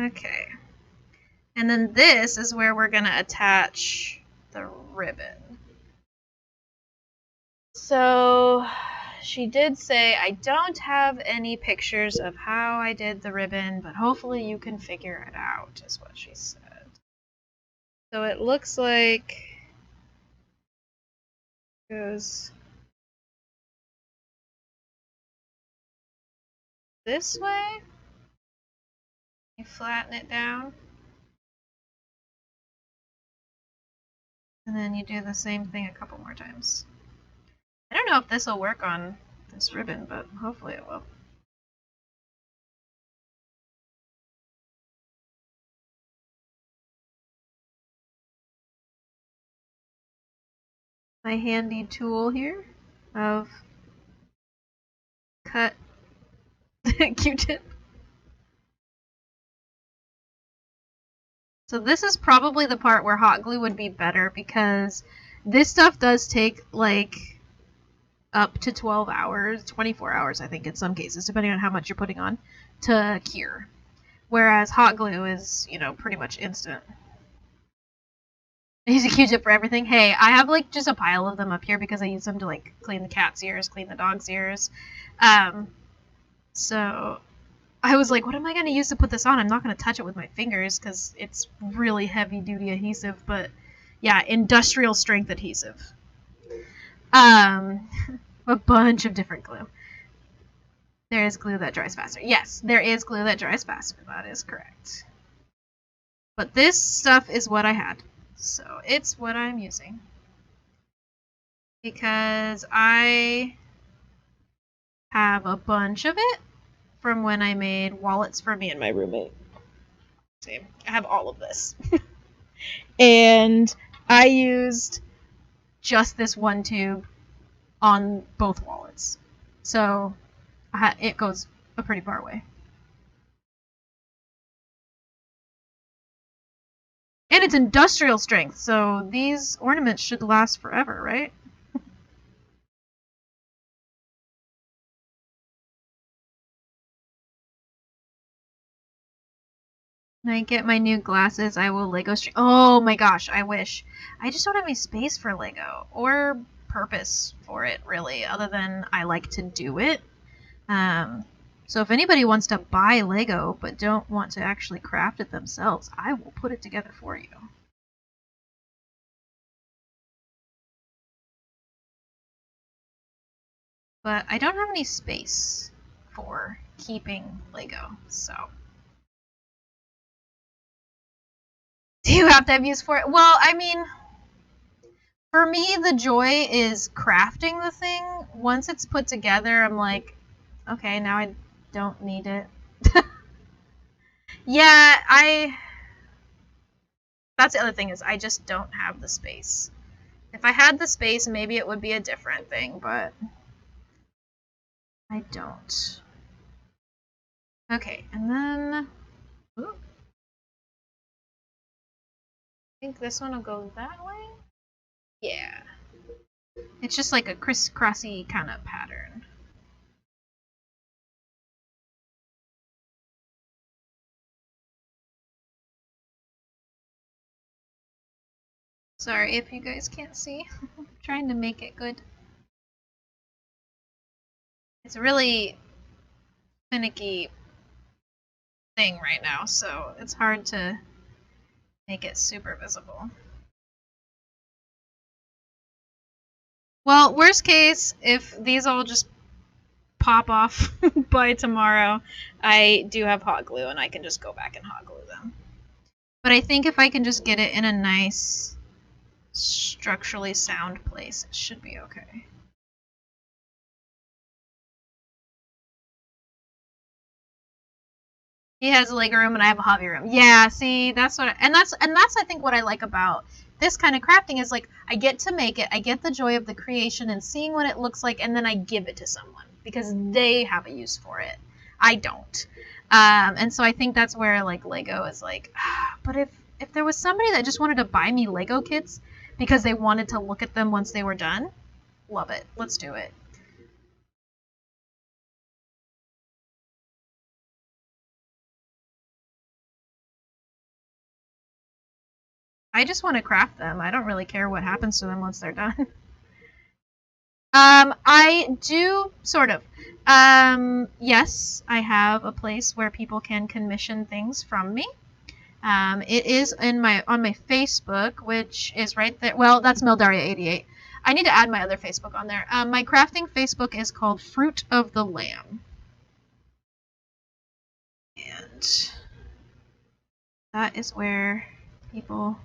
Okay. And then this is where we're going to attach the ribbon. So she did say, I don't have any pictures of how I did the ribbon, but hopefully you can figure it out, is what she said. So it looks like it goes this way. You flatten it down. And then you do the same thing a couple more times. I don't know if this will work on this ribbon, but hopefully it will. My handy tool here of cut Q-tip. So this is probably the part where hot glue would be better because this stuff does take like up to 12 hours, 24 hours I think in some cases, depending on how much you're putting on, to cure. Whereas hot glue is, you know, pretty much instant. I use a Q-tip for everything. Hey, I have like just a pile of them up here because I use them to like clean the cat's ears, clean the dog's ears. So I was like, what am I going to use to put this on? I'm not going to touch it with my fingers because it's really heavy duty adhesive, but yeah, industrial strength adhesive. A bunch of different glue. There is glue that dries faster. Yes, there is glue that dries faster. That is correct. But this stuff is what I had. So it's what I'm using. Because I have a bunch of it from when I made wallets for me and my roommate. See, I have all of this. And I used just this one tube on both wallets. So it goes a pretty far away. And it's industrial strength, so these ornaments should last forever, right? When I get my new glasses, I will Lego string. Oh my gosh, I wish. I just don't have any space for Lego or purpose for it, really, other than I like to do it. So if anybody wants to buy Lego but don't want to actually craft it themselves, I will put it together for you. But I don't have any space for keeping Lego, so. Do you have to have use for it? Well, I mean, for me, the joy is crafting the thing. Once it's put together, I'm like, okay, now I don't need it. Yeah, that's the other thing is I just don't have the space. If I had the space, maybe it would be a different thing, but I don't. Okay, and then, ooh, I think this one will go that way. Yeah. It's just like a crisscrossy kind of pattern. Sorry if you guys can't see. I'm trying to make it good. It's a really finicky thing right now, so it's hard to make it super visible. Well, worst case, if these all just pop off by tomorrow, I do have hot glue and I can just go back and hot glue them. But I think if I can just get it in a nice, structurally sound place, it should be okay. He has a Lego room and I have a hobby room. Yeah, see, that's what, and that's I think what I like about this kind of crafting is like I get to make it, I get the joy of the creation and seeing what it looks like, and then I give it to someone because they have a use for it. I don't, and so I think that's where like Lego is like, but if there was somebody that just wanted to buy me Lego kits because they wanted to look at them once they were done, love it. Let's do it. I just want to craft them. I don't really care what happens to them once they're done. I do sort of. Yes, I have a place where people can commission things from me. It is on my Facebook, which is right there. Well, that's Meldaria88. I need to add my other Facebook on there. My crafting Facebook is called Fruit of the Lamb. And that is where people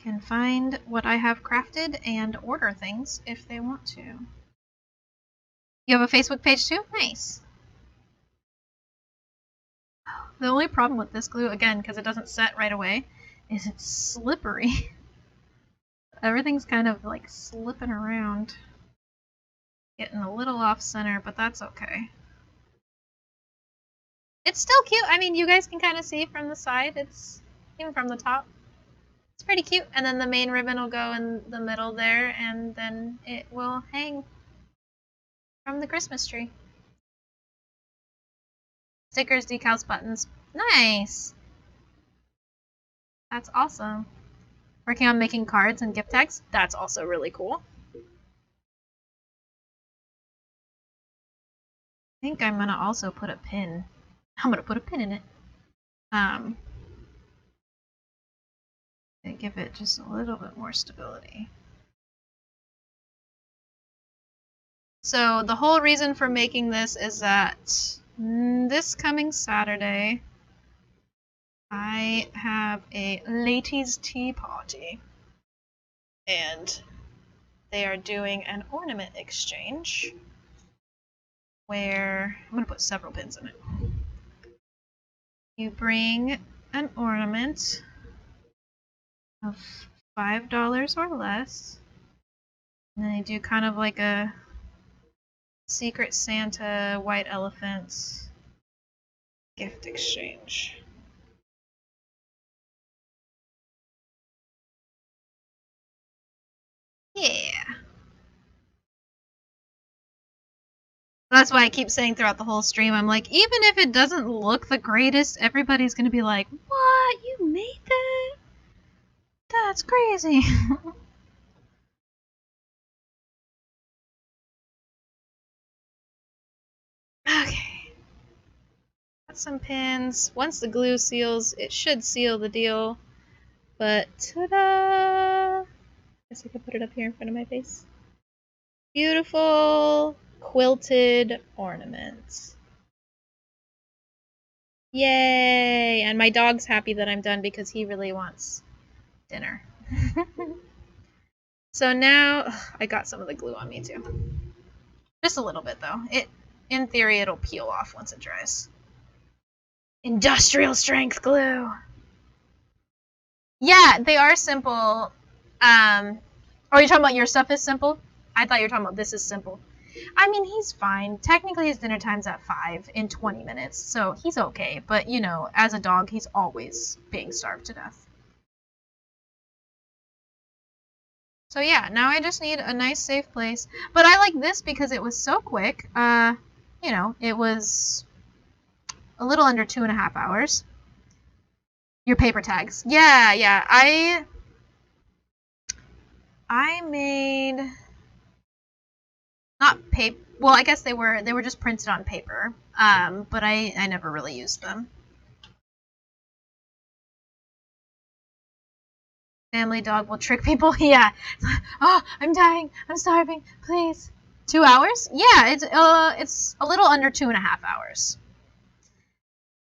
can find what I have crafted and order things if they want to. You have a Facebook page too? Nice. The only problem with this glue, again, because it doesn't set right away, is it's slippery. Everything's kind of like slipping around. Getting a little off center, but that's okay. It's still cute. I mean, you guys can kind of see from the side. It's even from the top. It's pretty cute. And then the main ribbon will go in the middle there, and then it will hang from the Christmas tree. Stickers, decals, buttons. Nice! That's awesome. Working on making cards and gift tags. That's also really cool. I think I'm gonna also put a pin. I'm gonna put a pin in it. To give it just a little bit more stability. So the whole reason for making this is that this coming Saturday, I have a ladies' tea party, and they are doing an ornament exchange where I'm going to put several pins in it. You bring an ornament of $5 or less, and then they do kind of like a Secret Santa White Elephant gift exchange. Yeah. That's why I keep saying throughout the whole stream, I'm like, even if it doesn't look the greatest, everybody's gonna be like, what? You made that? That's crazy. Okay. Got some pins. Once the glue seals, it should seal the deal. But ta-da! Guess I could put it up here in front of my face. Beautiful quilted ornaments. Yay! And my dog's happy that I'm done because he really wants dinner. So now, I got some of the glue on me too. Just a little bit though. In theory, it'll peel off once it dries. Industrial strength glue! Yeah, they are simple. Oh, you're talking about your stuff is simple? I thought you were talking about this is simple. I mean, he's fine. Technically, his dinner time's at 5 in 20 minutes, so he's okay. But, you know, as a dog, he's always being starved to death. So yeah, now I just need a nice, safe place. But I like this because it was so quick. You know, it was a little under 2.5 hours. Your paper tags. Yeah, yeah. I made... Not paper. Well, I guess they were just printed on paper, but I never really used them. Family dog will trick people. Yeah. Oh, I'm dying. I'm starving. Please. 2 hours? Yeah, it's a little under 2.5 hours.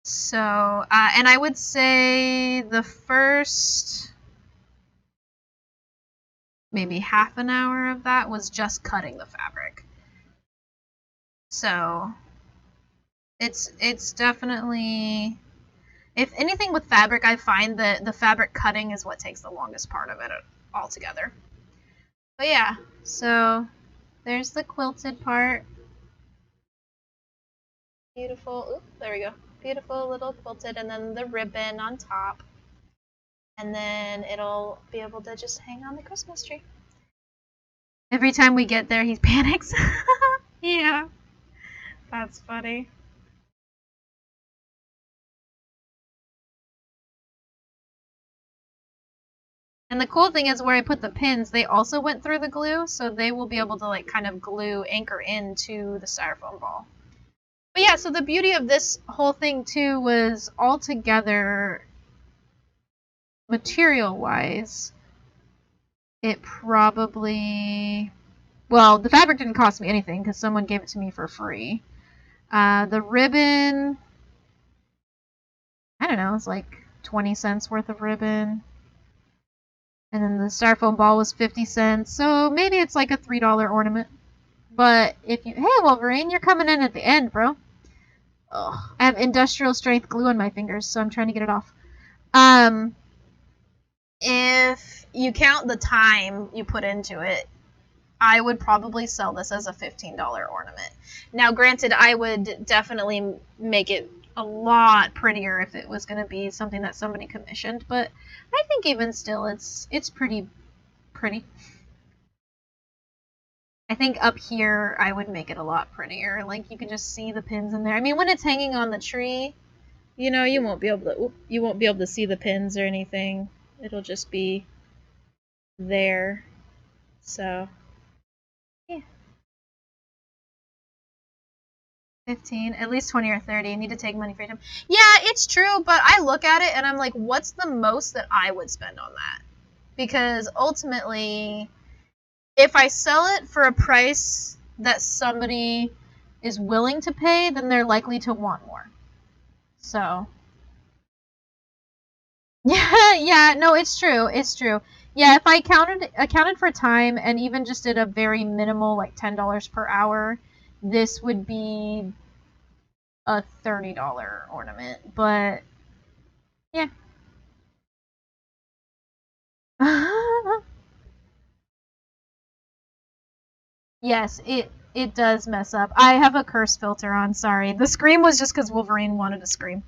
So, and I would say the first maybe half an hour of that was just cutting the fabric. So, it's definitely, if anything with fabric, I find that the fabric cutting is what takes the longest part of it altogether. But yeah, so there's the quilted part. Beautiful. Oop, there we go. Beautiful little quilted, and then the ribbon on top. And then it'll be able to just hang on the Christmas tree. Every time we get there, he panics. Yeah, that's funny. And the cool thing is where I put the pins, they also went through the glue, so they will be able to like kind of glue anchor into the styrofoam ball. But yeah, so the beauty of this whole thing too was altogether material-wise, it probably, well, the fabric didn't cost me anything because someone gave it to me for free. The ribbon, I don't know, it's like 20 cents worth of ribbon. And then the styrofoam ball was 50 cents. So maybe it's like a $3 ornament. But if you... Hey, Wolverine, you're coming in at the end, bro. Ugh. I have industrial strength glue on my fingers, so I'm trying to get it off. If you count the time you put into it, I would probably sell this as a $15 ornament. Now, granted, I would definitely make it a lot prettier if it was going to be something that somebody commissioned, but I think even still it's pretty. I think up here I would make it a lot prettier. Like you can just see the pins in there. I mean, when it's hanging on the tree, you know, you won't be able to see the pins or anything. It'll just be there. So, yeah. 15, at least 20 or 30. You need to take money for your time. Yeah, it's true, but I look at it and I'm like, what's the most that I would spend on that? Because ultimately, if I sell it for a price that somebody is willing to pay, then they're likely to want more. So, yeah, no, it's true. It's true. Yeah, if I accounted for time and even just did a very minimal, like $10 per hour, this would be a $30 ornament. But yeah. Yes, it does mess up. I have a curse filter on. Sorry, the scream was just because Wolverine wanted to scream.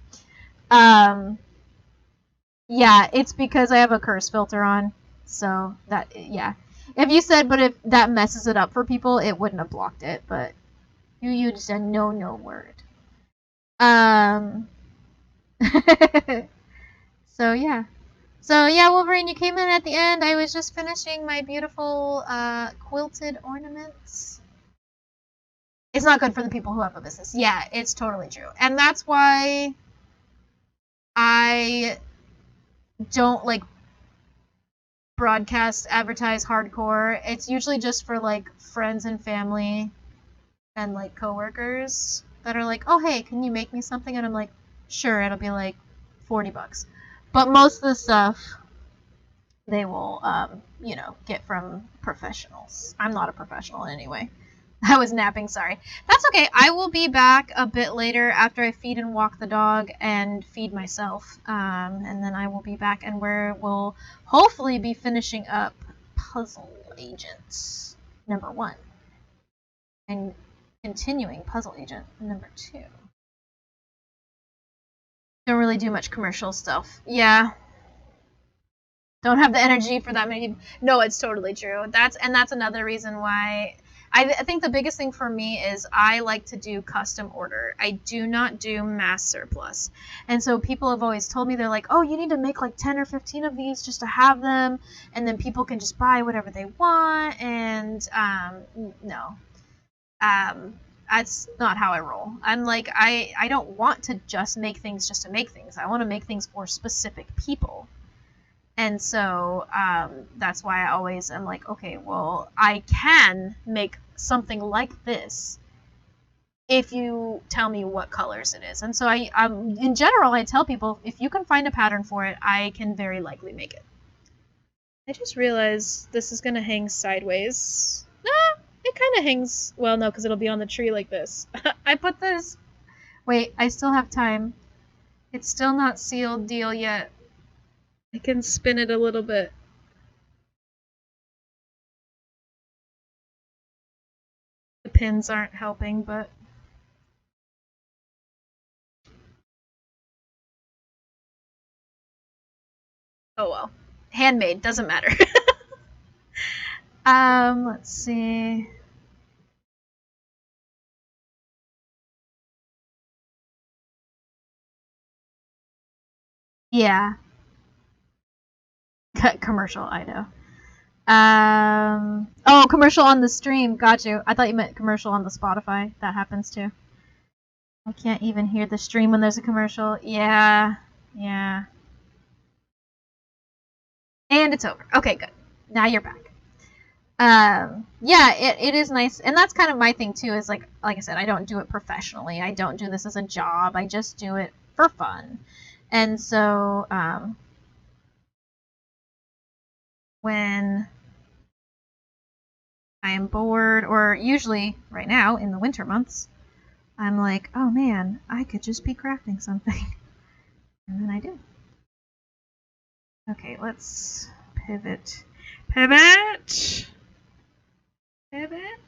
Yeah, it's because I have a curse filter on. So that, yeah. If you said, but if that messes it up for people, it wouldn't have blocked it. But you just said no word. So yeah. So yeah, Wolverine, you came in at the end. I was just finishing my beautiful quilted ornaments. It's not good for the people who have a business. Yeah, it's totally true. And that's why I don't like broadcast, advertise hardcore. It's usually just for like friends and family and like coworkers that are like, oh hey, can you make me something? And I'm like, sure, it'll be like $40. But most of the stuff they will, you know, get from professionals. I'm not a professional in any way. I was napping, sorry. That's okay. I will be back a bit later after I feed and walk the dog and feed myself. And then I will be back and we'll hopefully be finishing up Puzzle Agent number 1. And continuing Puzzle Agent number 2. Don't really do much commercial stuff. Yeah. Don't have the energy for that many people. No, it's totally true. That's another reason why I think the biggest thing for me is I like to do custom order. I do not do mass surplus. And so people have always told me, they're like, oh, you need to make like 10 or 15 of these just to have them, and then people can just buy whatever they want. And no. That's not how I roll. I'm like, I don't want to just make things just to make things. I want to make things for specific people. And so that's why I always am like, okay, well, I can make something like this if you tell me what colors it is. And so in general, I tell people, if you can find a pattern for it, I can very likely make it. I just realized this is going to hang sideways. Nah, it kind of hangs, well, no, because it'll be on the tree like this. I put this, wait, I still have time. It's still not sealed deal yet. I can spin it a little bit. The pins aren't helping, but oh well. Handmade, doesn't matter. Let's see. Yeah. Commercial, I know. Oh, commercial on the stream. Got you. I thought you meant commercial on the Spotify. That happens too. I can't even hear the stream when there's a commercial. Yeah. Yeah. And it's over. Okay, good. Now you're back. Yeah, it is nice. And that's kind of my thing too, is like I said, I don't do it professionally. I don't do this as a job. I just do it for fun. And so, when I am bored, or usually right now in the winter months, I'm like, oh man, I could just be crafting something. And then I do. Okay, let's pivot. Pivot! Pivot!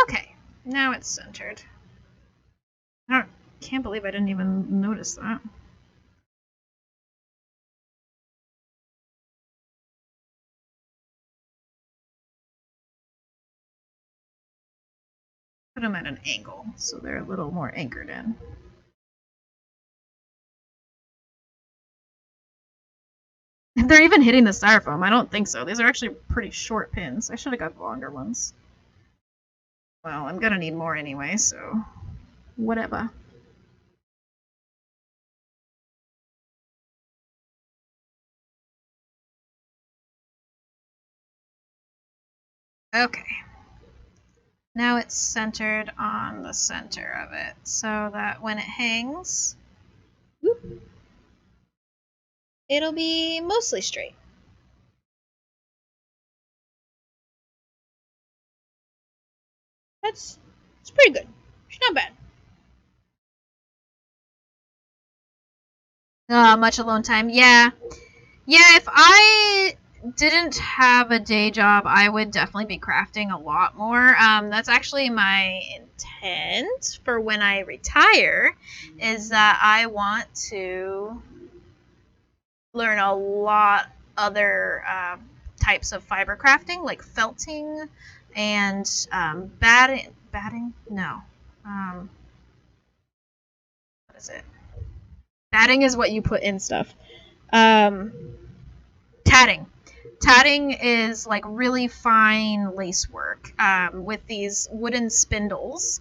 Okay, now it's centered. I can't believe I didn't even notice that. Put them at an angle so they're a little more anchored in. If they're even hitting the styrofoam, I don't think so. These are actually pretty short pins. I should have got longer ones. Well, I'm gonna need more anyway, so whatever. Okay. Now it's centered on the center of it, so that when it hangs, whoop, it'll be mostly straight. It's pretty good. It's not bad. Much alone time. Yeah. Yeah, if I didn't have a day job, I would definitely be crafting a lot more. That's actually my intent for when I retire, is that I want to learn a lot other types of fiber crafting, like felting and batting? No. What is it? Batting is what you put in stuff. Tatting. Tatting is like really fine lace work with these wooden spindles,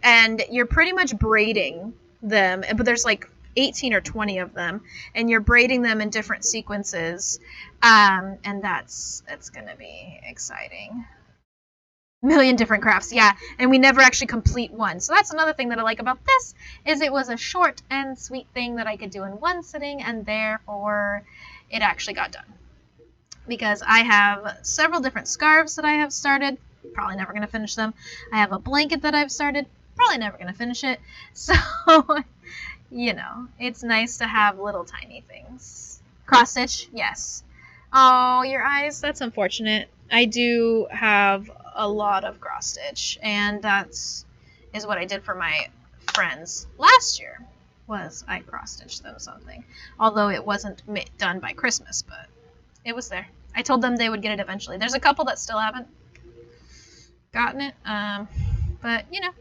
and you're pretty much braiding them, but there's like 18 or 20 of them, and you're braiding them in different sequences, and that's gonna be exciting. Million different crafts, yeah, and we never actually complete one. So that's another thing that I like about this, is it was a short and sweet thing that I could do in one sitting, and therefore it actually got done. Because I have several different scarves that I have started, probably never going to finish them. I have a blanket that I've started, probably never going to finish it. So, you know, it's nice to have little tiny things. Cross stitch, yes. Oh, your eyes, that's unfortunate. I do have a lot of cross stitch, and that's is what I did for my friends last year, was I cross stitched them something. Although it wasn't done by Christmas, but it was there. I told them they would get it eventually. There's a couple that still haven't gotten it, but you know.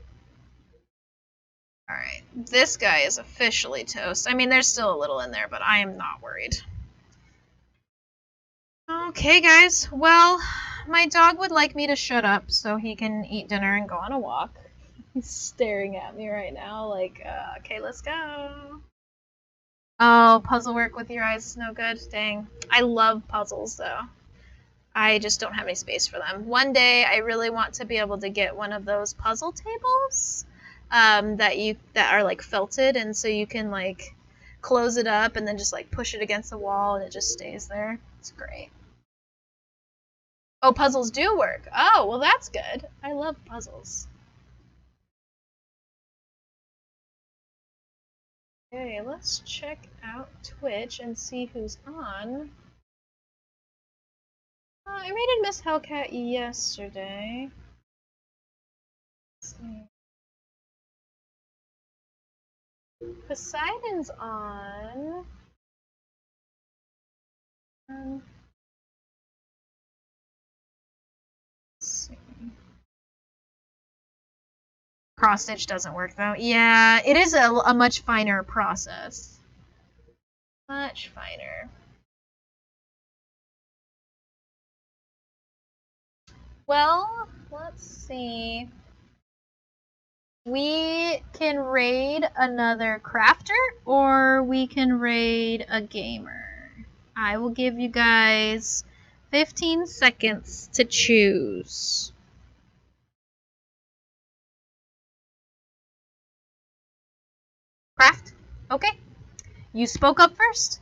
Alright, this guy is officially toast. I mean, there's still a little in there, but I am not worried. Okay, guys. Well, my dog would like me to shut up so he can eat dinner and go on a walk. He's staring at me right now like, okay, let's go. Oh, puzzle work with your eyes is no good. Dang. I love puzzles, though. I just don't have any space for them. One day, I really want to be able to get one of those puzzle tables that are like felted, and so you can like close it up and then just like push it against the wall and it just stays there. It's great. Oh, puzzles do work. Oh, well that's good. I love puzzles. Okay, let's check out Twitch and see who's on. I rated Miss Hellcat yesterday. Let's see. Poseidon's on. Let's see. Cross stitch doesn't work though. Yeah, it is a much finer process. Much finer. Well, let's see. We can raid another crafter, or we can raid a gamer. I will give you guys 15 seconds to choose. Craft? Okay. You spoke up first.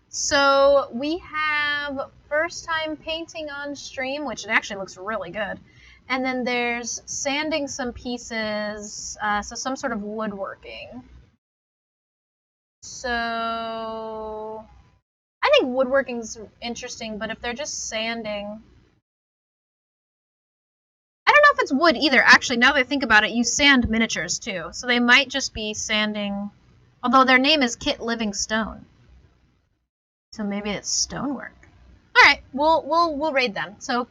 So we have first time painting on stream, which it actually looks really good. And then there's sanding some pieces, so some sort of woodworking. So I think woodworking's interesting, but if they're just sanding, I don't know if it's wood either. Actually, now that I think about it, you sand miniatures too, so they might just be sanding. Although their name is Kit Livingstone, so maybe it's stonework. All right, we'll raid them. So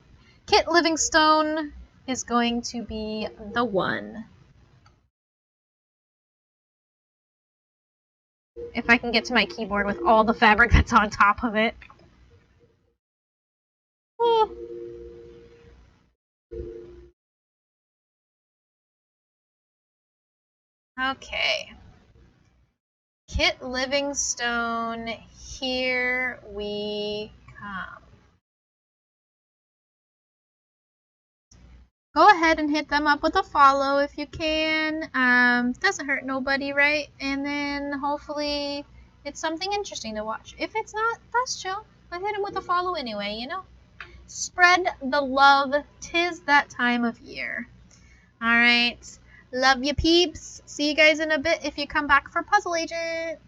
Kit Livingstone is going to be the one. If I can get to my keyboard with all the fabric that's on top of it. Ooh. Okay. Kit Livingstone, here we come. Go ahead and hit them up with a follow if you can. Doesn't hurt nobody, right? And then hopefully it's something interesting to watch. If it's not, that's chill. But hit them with a follow anyway, you know? Spread the love. 'Tis that time of year. Alright. Love you, peeps. See you guys in a bit if you come back for Puzzle Agent.